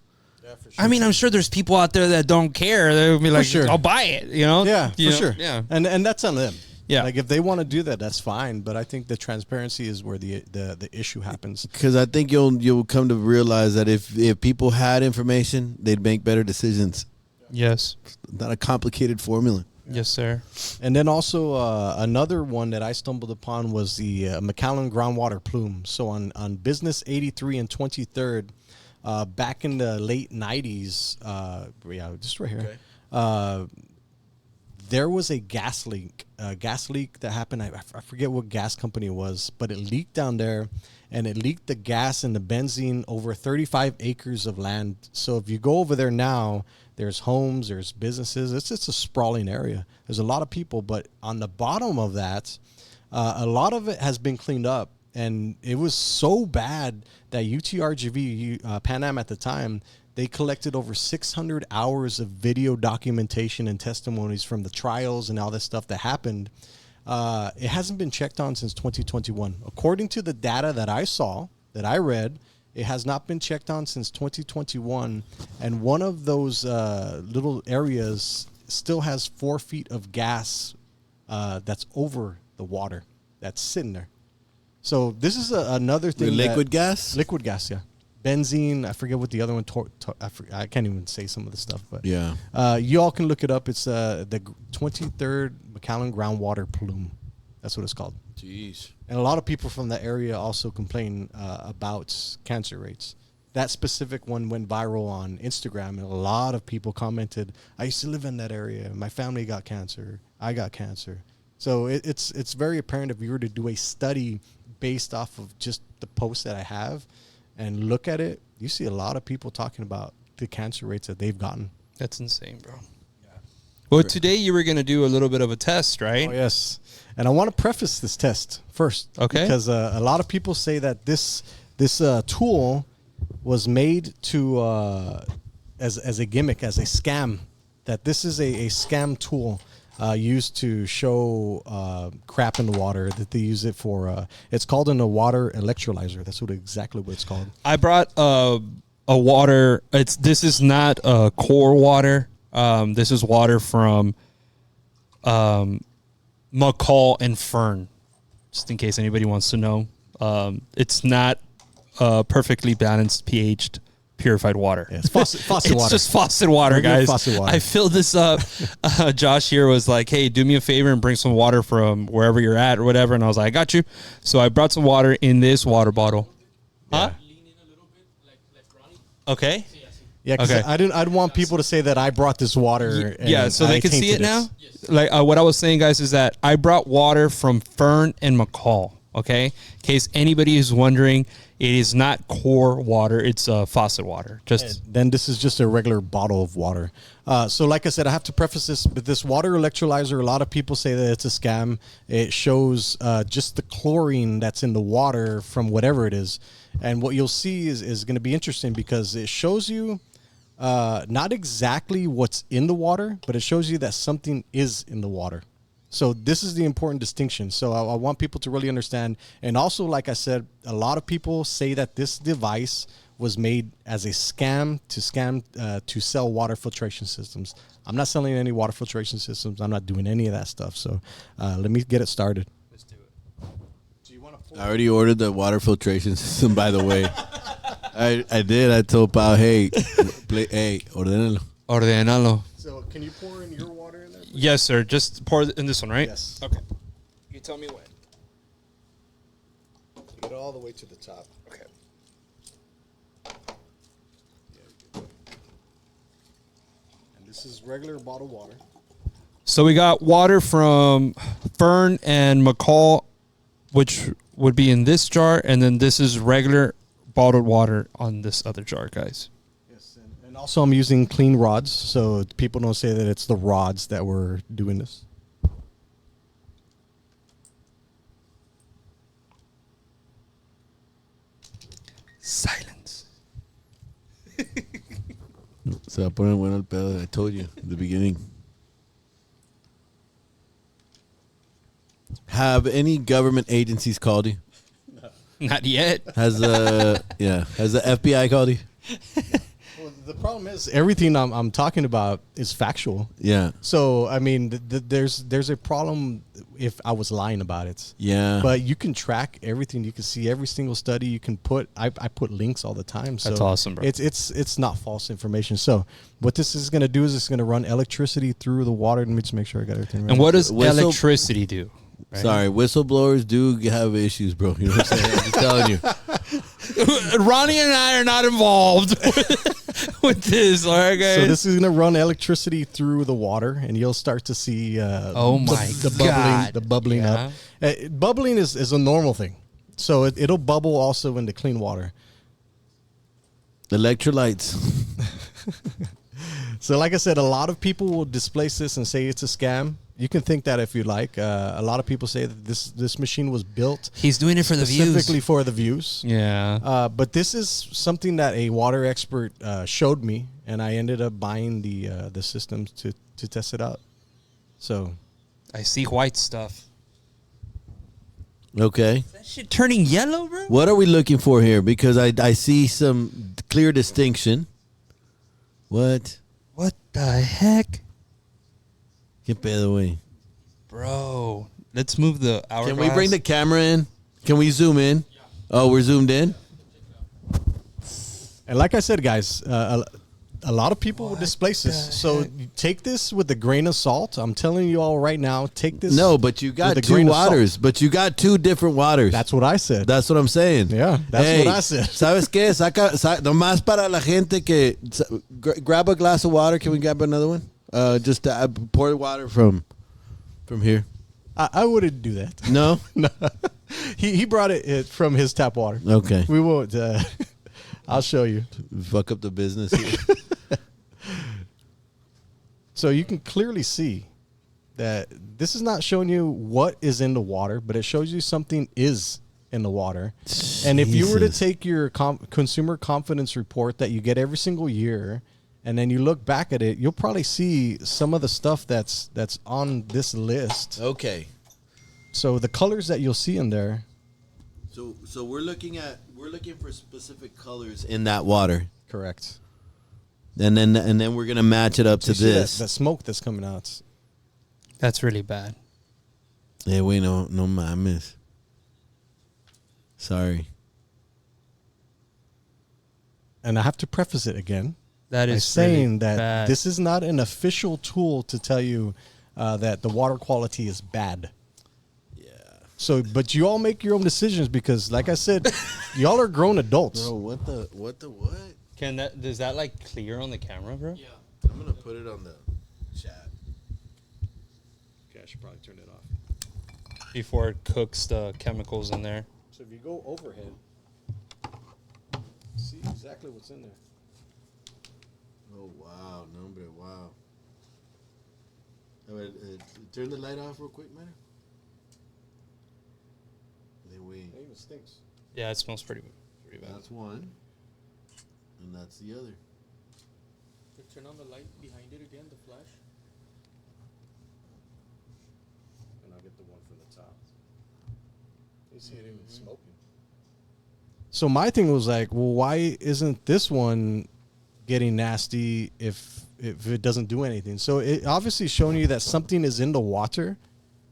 I mean, I'm sure there's people out there that don't care. They'll be like, sure. I'll buy it, you know? Yeah, You for know? sure. Yeah. And that's on them. Yeah. Like, if they want to do that, that's fine. But I think the transparency is where the issue happens. Because I think you'll come to realize that if people had information, they'd make better decisions. Yes. Not a complicated formula. Yes, sir. And then also another one that I stumbled upon was the McAllen groundwater plume. So on Business 83 and 23rd, back in the late 90s, just right here, there was a gas leak that happened. I forget what gas company it was, but it leaked down there, and it leaked the gas and the benzene over 35 acres of land. So if you go over there now, there's homes, there's businesses. It's just a sprawling area. There's a lot of people, but on the bottom of that, a lot of it has been cleaned up. And it was so bad that UTRGV, Pan Am at the time, they collected over 600 hours of video documentation and testimonies from the trials and all this stuff that happened. It hasn't been checked on since 2021. According to the data that I saw, that I read, it has not been checked on since 2021. And one of those little areas still has 4 feet of gas that's over the water that's sitting there. So this is another thing. Liquid gas? Liquid gas, yeah. Benzene. I forget what the other one. I can't even say some of the stuff, but Yeah. You all can look it up. It's the 23rd McAllen groundwater plume. That's what it's called. Jeez. And a lot of people from the area also complain about cancer rates. That specific one went viral on Instagram, and a lot of people commented, "I used to live in that area. My family got cancer. I got cancer." So it's very apparent if you were to do a study based off of just the posts that I have and look at it, you see a lot of people talking about the cancer rates that they've gotten. That's insane, bro. Yeah. Well, today you were going to do a little bit of a test, right? Oh, yes. And I want to preface this test first. Okay. Because a lot of people say that this tool was made to as a gimmick, as a scam, that this is a scam tool used to show crap in the water, that they use it for. It's called a water electrolyzer. That's exactly what it's called. I brought a water. This is not core water. This is water from McCall and Fern, just in case anybody wants to know. It's not perfectly balanced pH'd purified water. Yeah, it's faucet water. It's just faucet water, guys. Faucet water. I filled this up. Josh here was like, hey, do me a favor and bring some water from wherever you're at or whatever. And I was like, I got you. So I brought some water in this water bottle. Huh? Okay. Yeah, because I didn't want people to say that I brought this water. Yeah, so they can see it now. Yes. Like what I was saying, guys, is that I brought water from Fern and McCall. Okay, in case anybody is wondering, it is not core water; it's faucet water. Then this is just a regular bottle of water. So, like I said, I have to preface this with this water electrolyzer. A lot of people say that it's a scam. It shows just the chlorine that's in the water from whatever it is, and what you'll see is going to be interesting because it shows you not exactly what's in the water, but it shows you that something is in the water. So this is the important distinction. So I want people to really understand. And also, like I said, a lot of people say that this device was made as a scam to sell water filtration systems. I'm not selling any water filtration systems. I'm not doing any of that stuff. So let me get it started. Let's do it. Do you want to I already ordered the water filtration system, by the way. I did. I told Pao, hey, ordenalo. Ordenalo. So can you pour in your water in there? Please? Yes, sir. Just pour in this one, right? Yes. Okay. You tell me when. Get all the way to the top. Okay. And this is regular bottled water. So we got water from Fern and McCall, which would be in this jar, and then this is regular bottled water on this other jar, guys. Yes, and also I'm using clean rods, so people don't say that it's the rods that were doing this. Silence. Se va a poner bueno el pedo. I told you in the beginning. Have any government agencies called you? Not yet. Has the FBI called you? Well, the problem is everything I'm talking about is factual. Yeah. So I mean, there's a problem if I was lying about it. Yeah. But you can track everything. You can see every single study. You can put I put links all the time. So that's awesome, bro. It's not false information. So what this is going to do is it's going to run electricity through the water. Let me just make sure I got everything right. And what does electricity do? Right? Sorry, whistleblowers do have issues, bro. You know what I'm saying? I'm just telling you. Ronnie and I are not involved with this, all right, guys? So this is going to run electricity through the water, and you'll start to see the bubbling up. Bubbling is a normal thing. So it'll bubble also into clean water. Electrolytes. So like I said, a lot of people will displace this and say it's a scam. You can think that if you like. A lot of people say that this machine was built. He's doing it for the views. Specifically for the views. Yeah. But this is something that a water expert showed me, and I ended up buying the systems to test it out. So, I see white stuff. Okay. Is that shit turning yellow, bro? What are we looking for here? Because I see some clear distinction. What? What the heck? Get better way. Bro, let's move the hourglass. Can we bring the camera in? Can we zoom in? Yeah. Oh, we're zoomed in? And like I said, guys, a lot of people will displace this. So you take this with a grain of salt. I'm telling you all right now, take this. No, but you got two waters. But you got two different waters. That's what I said. That's what I'm saying. Yeah, that's what I said. ¿Sabes qué? Nomás para la gente que... Grab a glass of water. Can we grab another one? Just pour water from here. I wouldn't do that. No? No. He brought it from his tap water. Okay. We won't. I'll show you. Fuck up the business here. So you can clearly see that this is not showing you what is in the water, but it shows you something is in the water. And if you were to take your consumer confidence report that you get every single year, and then you look back at it, you'll probably see some of the stuff that's on this list. Okay. So the colors that you'll see in there. So we're looking for specific colors in that water. Correct. And then we're gonna match it up to this. That smoke that's coming out. That's really bad. Yeah, we no mames. Sorry. And I have to preface it again. That by is saying really that bad. this is not an official tool to tell you that the water quality is bad. Yeah. So, but you all make your own decisions because, like I said, y'all are grown adults. Bro, what the what? Does that like clear on the camera, bro? Yeah. I'm gonna put it on the chat. Okay, I should probably turn it off. Before it cooks the chemicals in there. So if you go overhead, see exactly what's in there. Oh wow, number wow. Turn the light off real quick, man. Then we. It even stinks. Yeah, it smells pretty bad. That's one, and that's the other. Turn on the light behind it again, the flash. And I'll get the one from the top. You see it even smoking. So my thing was like, well, why isn't this one getting nasty if it doesn't do anything? So it obviously showing you that something is in the water,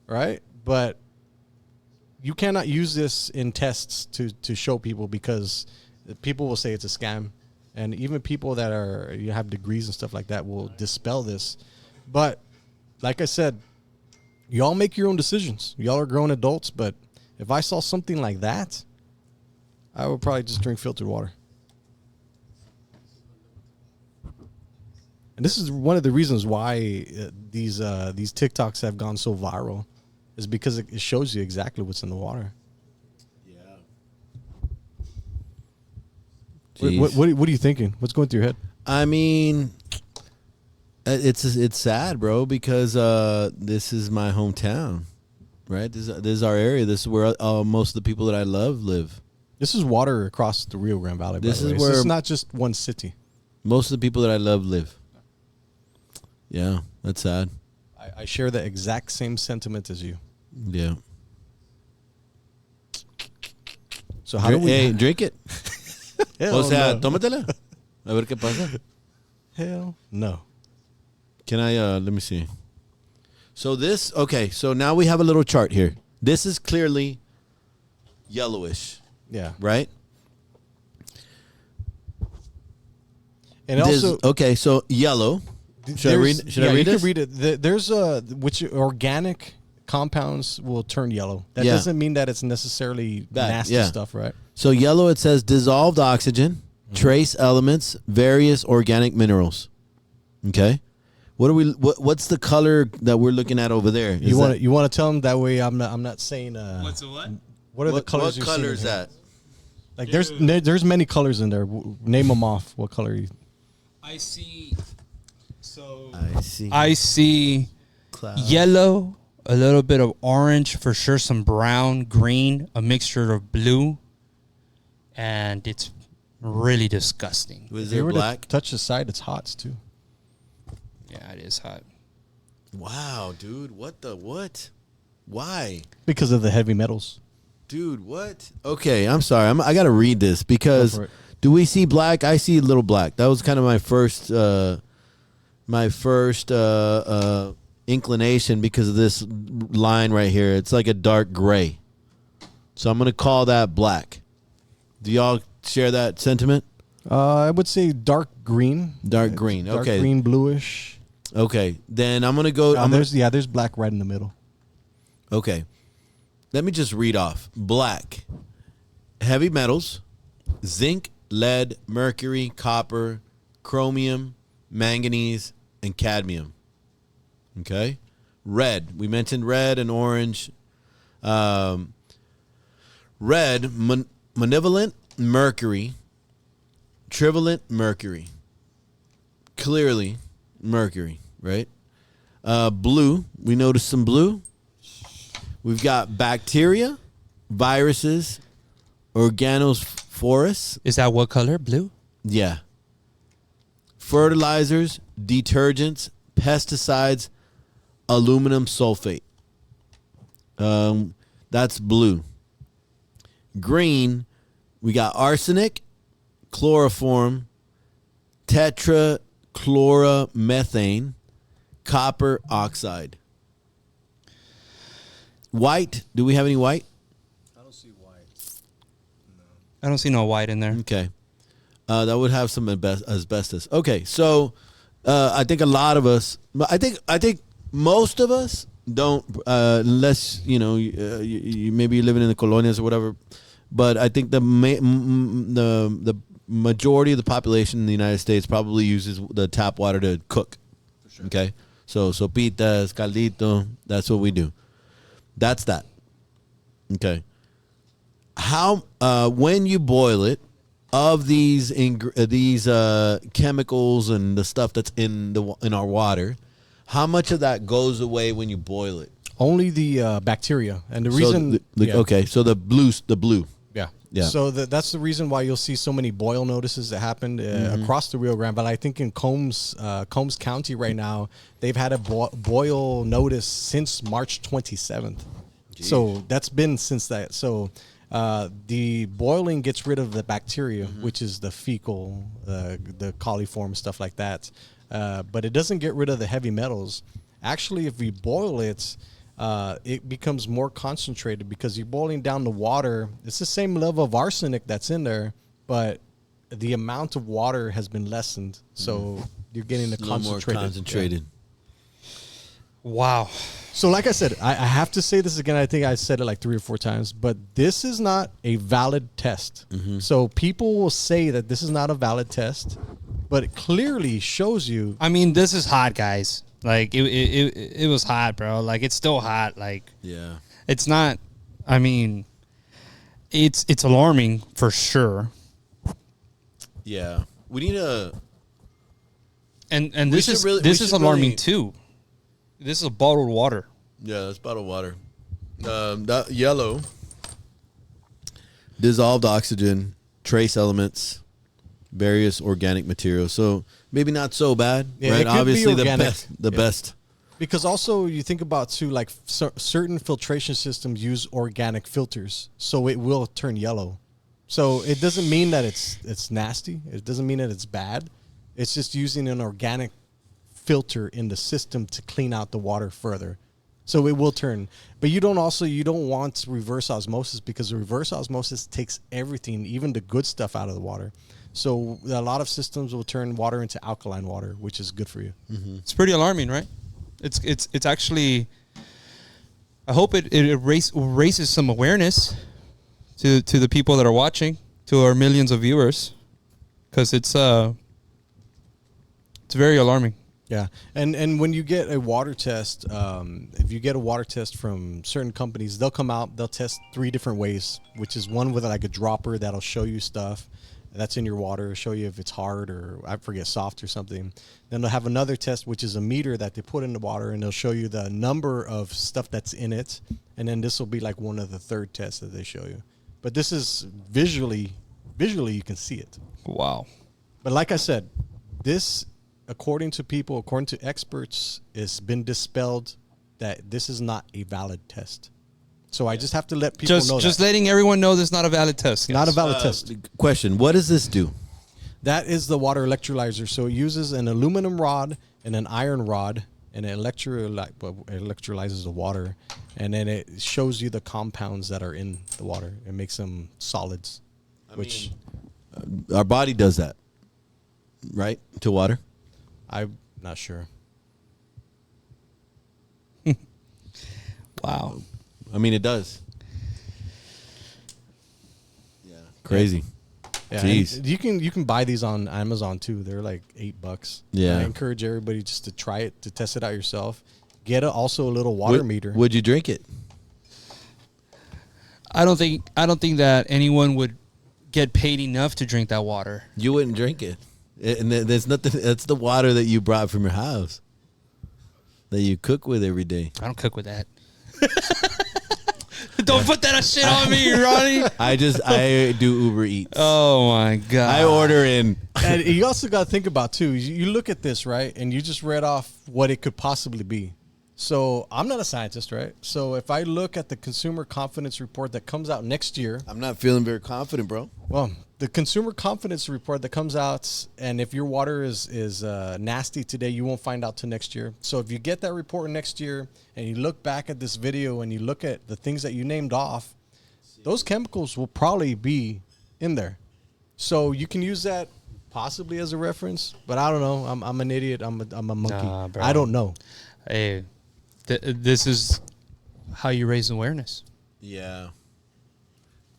right? But you cannot use this in tests to show people because people will say it's a scam. And even people that have degrees and stuff like that will dispel this. But like I said, y'all make your own decisions. Y'all are grown adults. But if I saw something like that, I would probably just drink filtered water. And this is one of the reasons why these TikToks have gone so viral, is because it shows you exactly what's in the water. What are you thinking? What's going through your head? I mean, it's sad, bro, because this is my hometown, right? This is our area. This is where most of the people that I love live. This is water across the Rio Grande Valley. This by the is way. where It's not just one city. Most of the people that I love live. Yeah, that's sad. I share the exact same sentiment as you. Yeah. So how do we? Hey, drink it. Hell O sea, no. tómatela. A ver qué pasa. Hell no. Can I, let me see. So so now we have a little chart here. This is clearly yellowish, Yeah. right? And also, okay, so yellow. Should I read this? You can read it. There's which organic compounds will turn yellow. That doesn't mean that it's necessarily Bad, nasty yeah. stuff, right? So yellow, it says dissolved oxygen, trace elements, various organic minerals. Okay, what's the color that we're looking at over there? You want to tell them that way. I'm not saying. What's the what? What are the colors? What color is that? Like there's many colors in there. Name them off. What color? I see. So I see. I see Clouds. yellow, a little bit of orange, for sure some brown, green, a mixture of blue, and it's really disgusting. Was If there you were black? to touch the side, it's hot too. Yeah, it is hot. Wow, dude. What? Why? Because of the heavy metals. Dude, what? Okay, I'm sorry. I got to read this because Go for it. do we see black? I see a little black. That was kind of my first inclination because of this line right here. It's like a dark gray. So I'm going to call that black. Do y'all share that sentiment? I would say dark green. Dark green. Dark Okay. green, bluish. Okay. Then I'm going to go. There's black right in the middle. Okay. Let me just read off. Black. Heavy metals. Zinc, lead, mercury, copper, chromium, manganese, and cadmium. Okay. Red. We mentioned red and orange. Red, malevolent mercury, trivalent mercury. Clearly mercury, right? Blue, we noticed some blue. We've got bacteria, viruses, organophorus. Is that what color? Blue? Yeah. Fertilizers, detergents, pesticides, aluminum sulfate. That's blue. Green, we got arsenic, chloroform, tetrachloromethane, copper oxide. White, do we have any white? I don't see white. I don't see no white in there. Okay. That would have some asbestos. Okay, so I think a lot of us, I think most of us don't, unless you maybe you're living in the colonias or whatever. But I think the majority of the population in the United States probably uses the tap water to cook. For sure. Okay, so sopitas, caldito, that's what we do. That's that. Okay. How when you boil it, of these chemicals and the stuff that's in our water, how much of that goes away when you boil it? Only the bacteria, and the reason. Okay, so the blue. Yeah. Yeah. So that's the reason why you'll see so many boil notices that happened across the Rio Grande. But I think in Combs County right now, they've had a boil notice since March 27th. Jeez. So that's been since that. So the boiling gets rid of the bacteria, which is the fecal, the coliform, stuff like that. But it doesn't get rid of the heavy metals. Actually, if we boil it, it becomes more concentrated because you're boiling down the water. It's the same level of arsenic that's in there, but the amount of water has been lessened. So you're getting a concentrated. More concentrated. Yeah. Wow. So like I said, I have to say this again. I think I said it like 3 or 4 times, but this is not a valid test. So people will say that this is not a valid test, but it clearly shows you. I mean, this is hot, guys. Like it was hot, bro. Like it's still hot. Like yeah, it's not. I mean, it's alarming for sure. Yeah, we need a. And this is alarming too. This is bottled water. Yeah, that's bottled water. That yellow, dissolved oxygen, trace elements, various organic materials. So maybe not so bad, right? Obviously, the best. Because also you think about too, like certain filtration systems use organic filters, so it will turn yellow. So it doesn't mean that it's nasty. It doesn't mean that it's bad. It's just using an organic filter in the system to clean out the water further. So it will turn. But you don't want reverse osmosis, because reverse osmosis takes everything, even the good stuff, out of the water. So a lot of systems will turn water into alkaline water, which is good for you. It's pretty alarming, right? It's actually. I hope it raises some awareness to the people that are watching, to our millions of viewers, because it's very alarming. Yeah, and when you get a water test, if you get a water test from certain companies, they'll come out, they'll test 3 different ways, which is one with like a dropper that'll show you stuff that's in your water, show you if it's hard or I forget, soft or something. Then they'll have another test, which is a meter that they put in the water, and they'll show you the number of stuff that's in it. And then this will be like one of the third tests that they show you. But this is visually you can see it. Wow. But like I said, this, according to experts, it's been dispelled that this is not a valid test. So I just have to let people know just letting everyone know this is not a valid test. Not a valid test. Question, what does this do? That is the water electrolyzer. So it uses an aluminum rod and an iron rod, and it electrolyzes the water, and then it shows you the compounds that are in the water. It makes them solids. Our body does that, right? To water? I'm not sure. Wow. I mean, it does. Yeah. Crazy. Yeah, jeez. You can buy these on Amazon too. They're like $8. Yeah. I encourage everybody just to try it, to test it out yourself. Get also a little water meter. Would you drink it? I don't think that anyone would get paid enough to drink that water. You wouldn't drink it. And there's nothing. That's the water that you brought from your house that you cook with every day. I don't cook with that. Don't put that shit on me, Ronnie. I do Uber Eats. Oh my god. I order in. And you also got to think about too. You look at this, right, and you just read off what it could possibly be. So I'm not a scientist, right? So if I look at the consumer confidence report that comes out next year, I'm not feeling very confident, bro. well, the consumer confidence report that comes out, and if your water is nasty today, you won't find out till next year. So if you get that report next year and you look back at this video and you look at the things that you named off, those chemicals will probably be in there. So you can use that possibly as a reference, but I don't know. I'm an idiot. I'm a monkey. Nah, bro. I don't know. Hey, this is how you raise awareness. Yeah.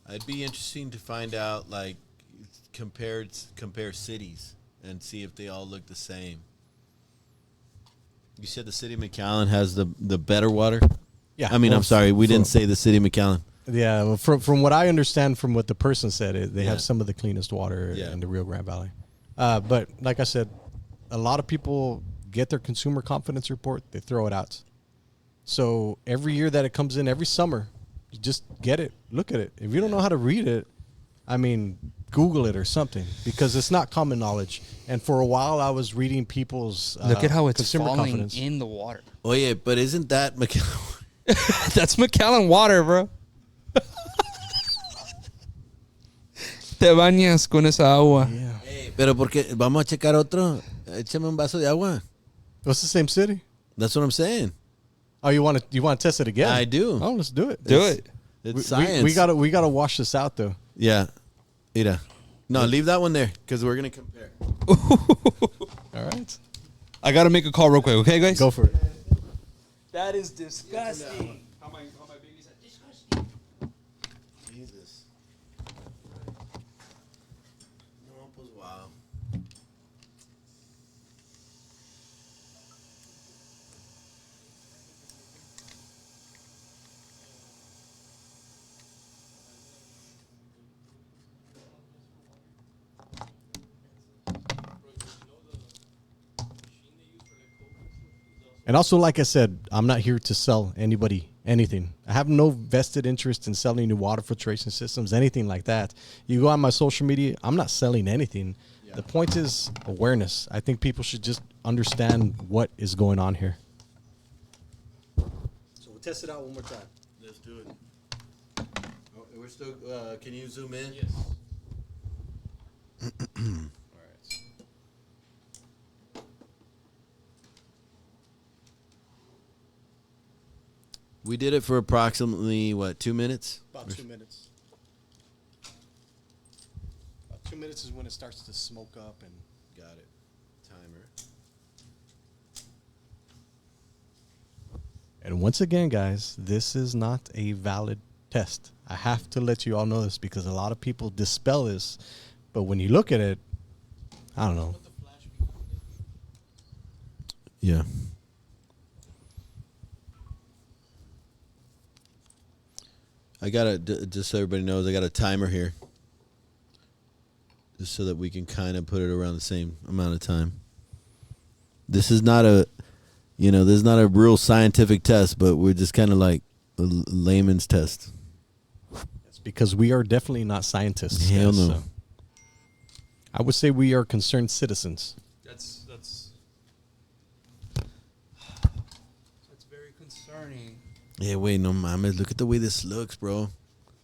It'd be interesting to find out, like, compare cities and see if they all look the same. You said the city of McAllen has the better water? Yeah. I mean, well, I'm sorry. We didn't say the city of McAllen. Yeah. Well, from what I understand from what the person said, they Yeah. have some of the cleanest water Yeah. in the Rio Grande Valley. But like I said, a lot of people get their consumer confidence report, they throw it out. So every year that it comes in, every summer, you just get it, look at it. If you don't know how to read it, I mean, Google it or something, because it's not common knowledge. And for a while, I was reading people's Look at how it's consumer falling confidence. in the water. Oh, yeah, but isn't that McAllen? That's McAllen water, bro. Te bañas con esa agua. Yeah. Hey, pero porque vamos a checar otro. Échame un vaso de agua. What's the same city? That's what I'm saying. Oh, you want to test it again? I do. Oh, let's do it. Do it. It's science. We gotta wash this out though. Yeah. Mira. No, leave that one there because we're going to compare. All right. I gotta make a call real quick, okay, guys? Go for it. That is disgusting. How my babies are disgusting. Jesus. No, pues wow. And also, like I said, I'm not here to sell anybody anything. I have no vested interest in selling new water filtration systems, anything like that. You go on my social media, I'm not selling anything. Yeah. The point is awareness. I think people should just understand what is going on here. So we'll test it out one more time. Let's do it. Oh, we're still, can you zoom in? Yes. We did it for approximately, 2 minutes? About 2 minutes. About 2 minutes is when it starts to smoke up and Got it. Timer. And once again, guys, this is not a valid test. I have to let you all know this because a lot of people dispel this. But when you look at it, I don't know. Yeah. I got to, just so everybody knows, I got a timer here. Just so that we can kind of put it around the same amount of time. This is not a, this is not a real scientific test, but we're just kind of like a layman's test. It's because we are definitely not scientists. Hell guys, no. so. I would say we are concerned citizens. That's very concerning. Yeah, wait, no mames. Look at the way this looks, bro.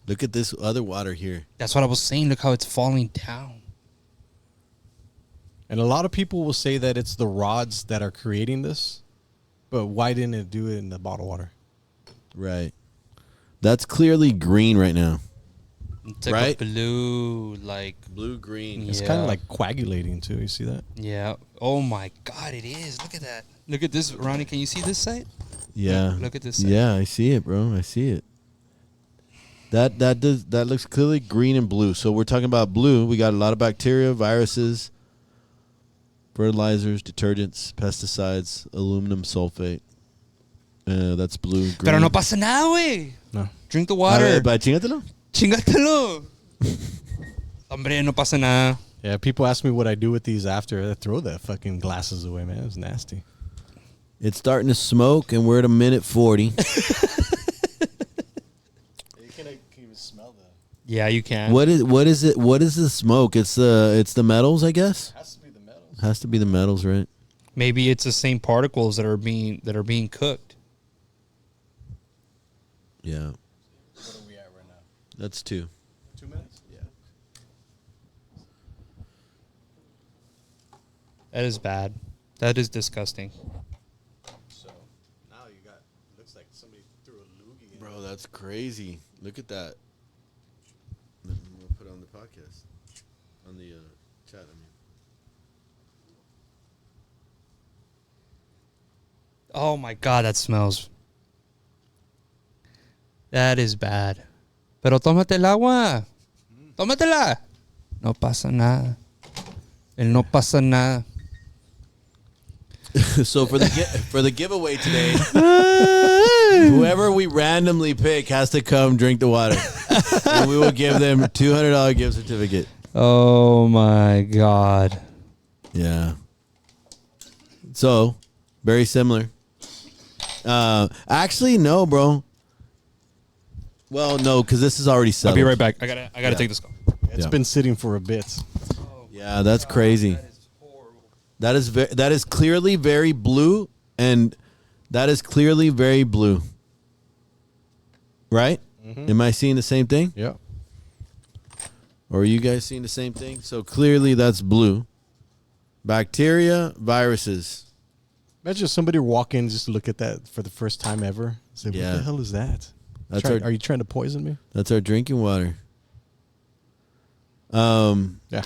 Look at this other water here. That's what I was saying. Look how it's falling down. And a lot of people will say that it's the rods that are creating this. But why didn't it do it in the bottled water? Right. That's clearly green right now. It's like Right? a blue, like Blue-green. It's Yeah. kind of like coagulating too. You see that? yeah. Oh my God, it is. Look at that. Look at this, Ronnie. Can you see this side? Yeah. Look at this side. Yeah, I see it, bro. I see it. That looks clearly green and blue. So we're talking about blue. We got a lot of bacteria, viruses, fertilizers, detergents, pesticides, aluminum sulfate. That's blue. Green. Pero no pasa nada, güey. No. Drink the water. Chingatelo. Chingatelo. Hombre, no pasa nada. Yeah, people ask me what I do with these after. I throw the fucking glasses away, man. It's nasty. It's starting to smoke, and we're at a minute 40. You can even smell that. Yeah, you can. What is it? What is the smoke? It's the metals, I guess. Has to be the metals. Has to be the metals, right? Maybe it's the same particles that are being cooked. Yeah. What are we at right now? That's 2. 2 minutes? Yeah. That is bad. That is disgusting. So now you got. Looks like somebody threw a loogie in. Bro, that's crazy. Look at that. We'll put it on the podcast. On the chat, I mean. Oh my God, that smells. That is bad. Pero tómate el agua. Tómatela. No pasa nada. El no pasa nada. So for the giveaway today, whoever we randomly pick has to come drink the water, and we will give them $200 gift certificate. Oh my God. Yeah. So very similar. Actually, no, bro. Well, no, because this is already settled. I'll be right back. I gotta take this call. It's been sitting for a bit. Yeah, that's crazy. That is horrible. That is clearly very blue, and that is clearly very blue. Right? Mm-hmm. Am I seeing the same thing? Yeah. Or are you guys seeing the same thing? So clearly that's blue. Bacteria, viruses. Imagine somebody walk in just to look at that for the first time ever. Say, Yeah. what the hell is that? That's Are you trying to poison me? That's our drinking water. Yeah.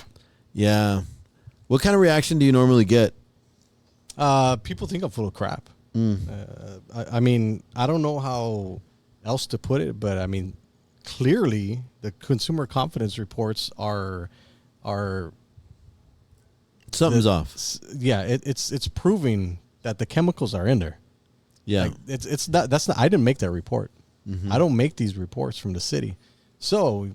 Yeah. What kind of reaction do you normally get? People think I'm full of crap. I mean, I don't know how else to put it, but I mean, clearly the consumer confidence reports are Something's off. yeah, it's proving that the chemicals are in there. Yeah. Like, it's not, that's not, I didn't make that report. I don't make these reports from the city. So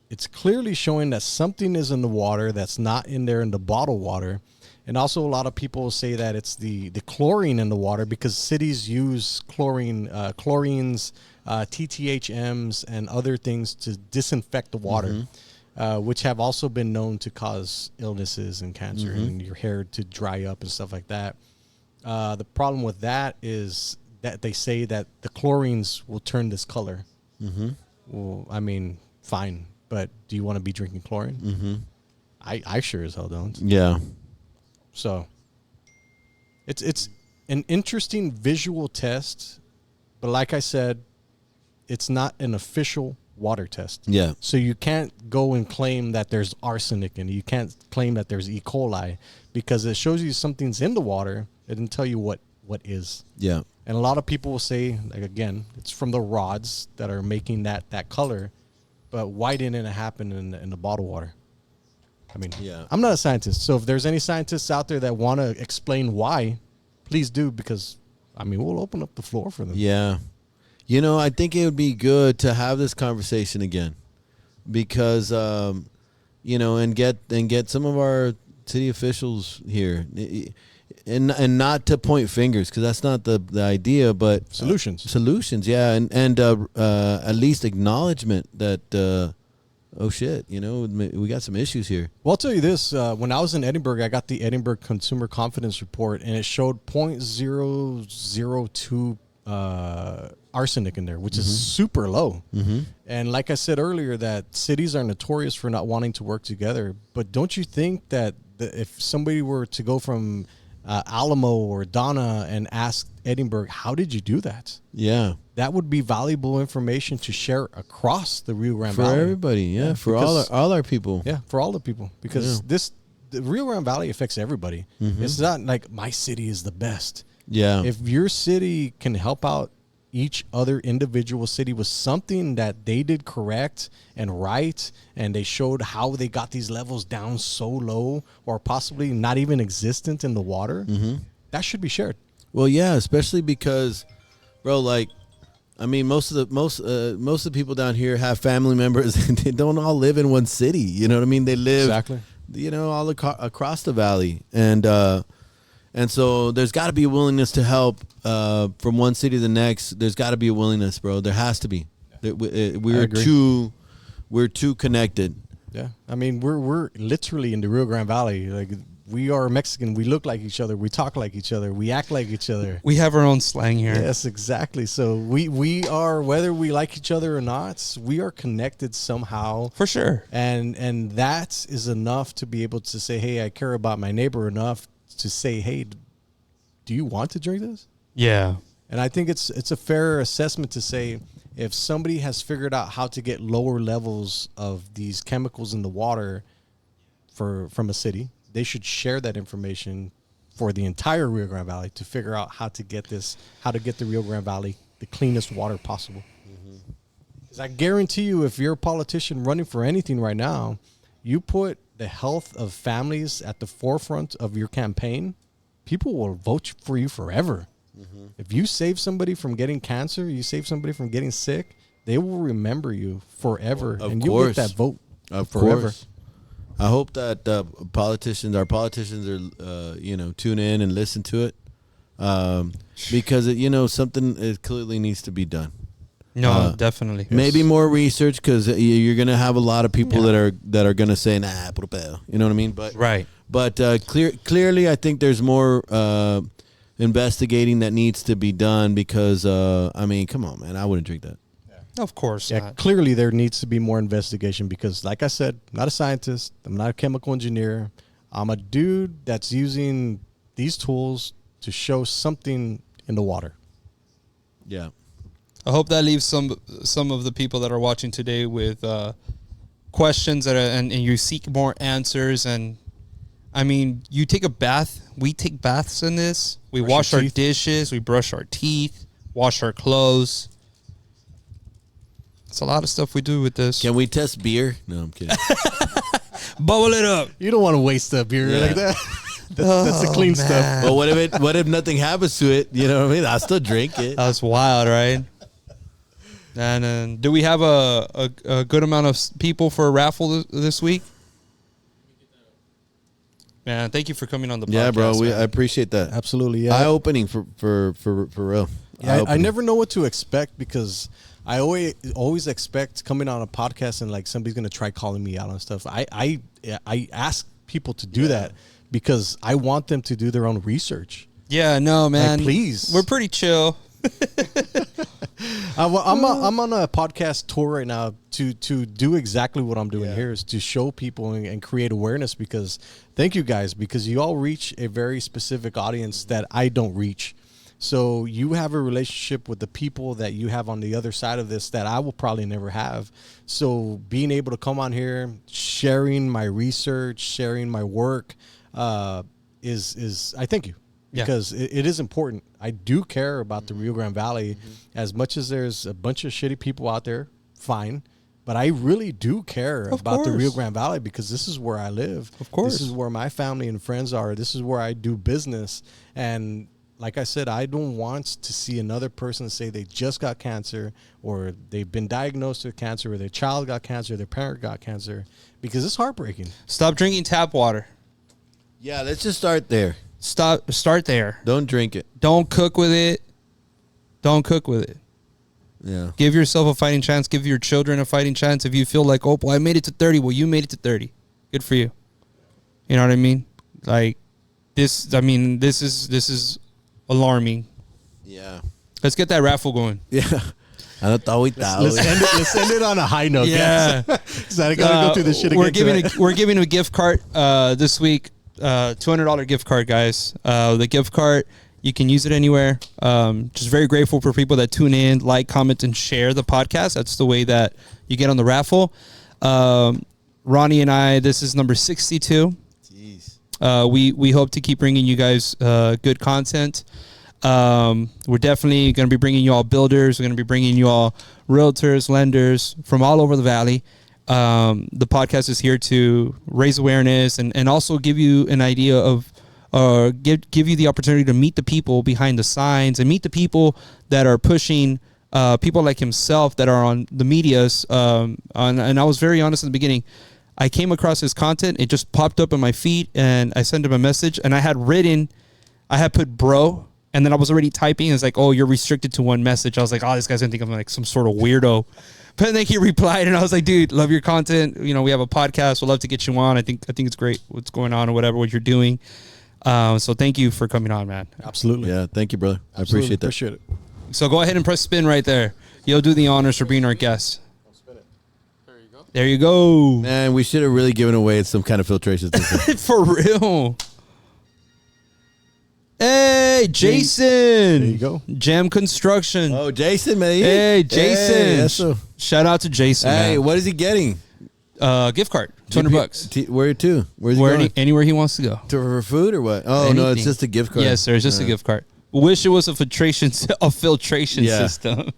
it's clearly showing that something is in the water that's not in there in the bottled water. And also a lot of people say that it's the chlorine in the water because cities use chlorines, TTHMs, and other things to disinfect the water, which have also been known to cause illnesses and cancer and your hair to dry up and stuff like that. The problem with that is that they say that the chlorines will turn this color. Well, I mean, fine, but do you want to be drinking chlorine? I sure as hell don't. Yeah. So it's an interesting visual test, but like I said, it's not an official water test. Yeah. So you can't go and claim that there's arsenic in it. You can't claim that there's E. coli because it shows you something's in the water. It didn't tell you what is. Yeah. And a lot of people will say, like, again, it's from the rods that are making that color, but why didn't it happen in the bottled water? I mean, Yeah. I'm not a scientist, so if there's any scientists out there that want to explain why, please do, because, I mean, we'll open up the floor for them. Yeah. You know, I think it would be good to have this conversation again because, you know, and get some of our city officials here and not to point fingers because that's not the idea, but solutions. Yeah. And at least acknowledgement that, oh shit, you know, we got some issues here. Well, I'll tell you this. When I was in Edinburgh, I got the Edinburgh Consumer Confidence Report, and it showed 0.002 arsenic in there, which is super low. And like I said earlier, that cities are notorious for not wanting to work together. But don't you think that if somebody were to go from Alamo or Donna and ask Edinburgh, how did you do that? Yeah. That would be valuable information to share across the Rio Grande For Valley. everybody, yeah. For all our people. Yeah, for all the people. Because the Rio Grande Valley affects everybody. It's not like my city is the best. Yeah. If your city can help out each other individual city with something that they did correct and right, and they showed how they got these levels down so low or possibly not even existent in the water, that should be shared. Well, yeah, especially because, bro, like, I mean, most of the people down here have family members. They don't all live in one city. You know what I mean? They live all across the valley, and so there's got to be a willingness to help from one city to the next. There's got to be a willingness, bro. There has to be. We're too connected. Yeah, I mean, we're literally in the Rio Grande Valley. Like, we are Mexican. We look like each other. We talk like each other. We act like each other. We have our own slang here. Yes, exactly. So we are, whether we like each other or not, we are connected somehow. For sure. And that is enough to be able to say, hey, I care about my neighbor enough to say, hey, do you want to drink this? Yeah. And I think it's a fair assessment to say, if somebody has figured out how to get lower levels of these chemicals in the water from a city, they should share that information for the entire Rio Grande Valley to figure out how to get the Rio Grande Valley the cleanest water possible. Because I guarantee you, if you're a politician running for anything right now, you put the health of families at the forefront of your campaign, people will vote for you forever. If you save somebody from getting cancer, you save somebody from getting sick, they will remember you forever. And you'll get that vote forever. Course. I hope that our politicians are, tune in and listen to it. Because, something clearly needs to be done. No, definitely. Maybe more research, because you're going to have a lot of people that are going to say, nah, puro pedo. You know what I mean? But, right. But clearly, I think there's more investigating that needs to be done, because come on, man, I wouldn't drink that. Of course not. Clearly there needs to be more investigation, because, like I said, I'm not a scientist, I'm not a chemical engineer, I'm a dude that's using these tools to show something in the water. Yeah, I hope that leaves some of the people that are watching today with questions and you seek more answers. And I mean, you take a bath. We take baths in this. We wash our dishes. We brush our teeth. Wash our clothes. It's a lot of stuff we do with this. Can we test beer? No, I'm kidding. Bubble it up. You don't want to waste a beer like that. That's the clean stuff. But what if nothing happens to it? You know what I mean? I'll still drink it. That's wild, right? And then, do we have a good amount of people for a raffle this week? Man, thank you for coming on the podcast. Yeah, bro, I appreciate that. Absolutely, yeah. Eye-opening for real. Yeah, I never know what to expect, because I always expect coming on a podcast and like somebody's gonna try calling me out on stuff. I ask people to do that because I want them to do their own research. Yeah, no, man. Like, please, we're pretty chill. I'm on a podcast tour right now to do exactly what I'm doing here, is to show people and create awareness, because thank you guys, because you all reach a very specific audience that I don't reach. So you have a relationship with the people that you have on the other side of this that I will probably never have. So being able to come on here, sharing my research, sharing my work, is I thank you. Because it is important. I do care about the Rio Grande Valley as much as there's a bunch of shitty people out there, fine. But I really do care about the Rio Grande Valley, because this is where I live. Of course. This is where my family and friends are. This is where I do business. And like I said, I don't want to see another person say they just got cancer, or they've been diagnosed with cancer, or their child got cancer, their parent got cancer, because it's heartbreaking. Stop drinking tap water. Yeah, let's just start there. Start there. Don't drink it. Don't cook with it. Don't cook with it. Yeah. Give yourself a fighting chance. Give your children a fighting chance. If you feel like, oh, well, I made it to 30. Well, you made it to 30. Good for you. You know what I mean? Like, this is alarming. Yeah. Let's get that raffle going. Yeah. Let's end it on a high note. Yeah. So I gotta go through this shit again. We're giving a gift card this week. $200 gift card, guys. The gift card, you can use it anywhere. Just very grateful for people that tune in, like, comment, and share the podcast. That's the way that you get on the raffle. Ronnie and I, this is number 62. Jeez. We hope to keep bringing you guys good content. We're definitely going to be bringing you all builders. We're going to be bringing you all realtors, lenders from all over the valley. The podcast is here to raise awareness and also give you an idea of, give you the opportunity to meet the people behind the signs and meet the people that are pushing people like himself that are on the medias. And I was very honest in the beginning. I came across his content. It just popped up on my feed, and I sent him a message. And I had put bro, and then I was already typing. It's like, oh, you're restricted to one message. I was like, oh, this guy's gonna think I'm like some sort of weirdo. But then he replied, and I was like, dude, love your content. You know, we have a podcast. We'd love to get you on. I think it's great what's going on or whatever, what you're doing. So thank you for coming on, man. Absolutely. Yeah, thank you, brother. I appreciate that. Appreciate it. So go ahead and press spin right there. You'll do the honors for being our guest. There you go. Man, we should have really given away some kind of filtration system. For real. Hey, Jason. There you go. Jam Construction. Oh, Jason, man. Hey, Jason. Hey, that's Shout out to Jason. hey, man. what is he getting? Gift card, $200. Where to? Where's he going? Anywhere he wants to go. For food or what? Oh, no, it's just a gift card. Yes, sir. It's just a gift card. Wish it was a filtration system.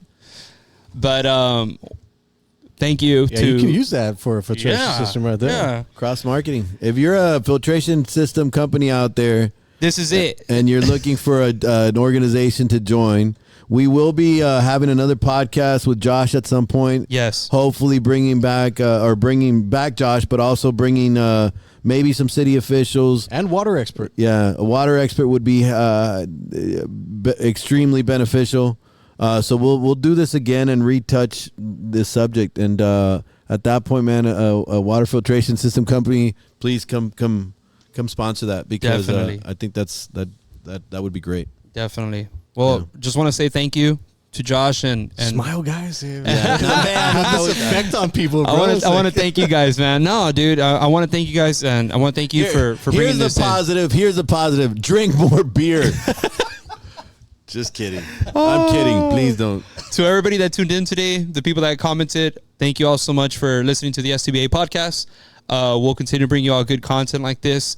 But thank you to you can use that for a filtration system right there. Yeah. Cross marketing. If you're a filtration system company out there, this is it. And you're looking for an organization to join, we will be having another podcast with Josh at some point. Yes. Hopefully bringing back Josh, but also bringing maybe some city officials. And water expert. Yeah, a water expert would be extremely beneficial. So we'll do this again and retouch this subject. And at that point, man, a water filtration system company, please come sponsor that, because I think that would be great. Definitely. Well, just want to say thank you to Josh and smile, guys. Man, Have this effect on people, bro. I want to thank you guys, man. No, dude, I want to thank you guys, and I want to thank you for bringing this in. Here's a positive. Drink more beer. Just kidding. I'm kidding. Please don't. To everybody that tuned in today, the people that commented, thank you all so much for listening to the STBA podcast. We'll continue to bring you all good content like this.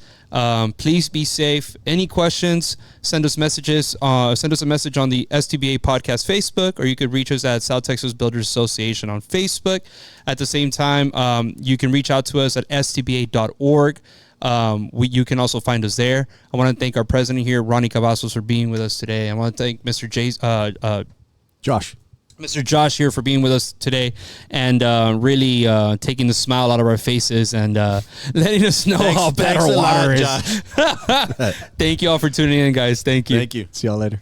Please be safe. Any questions, send us messages. Send us a message on the STBA podcast Facebook, or you could reach us at South Texas Builders Association on Facebook. At the same time, you can reach out to us at stba.org. You can also find us there. I want to thank our president here, Ronnie Cavazos, for being with us today. I want to thank Mr. Mr. Josh here for being with us today, and really taking the smile out of our faces and letting us know how bad our water is. Thank you all for tuning in, guys. Thank you. Thank you. See y'all later.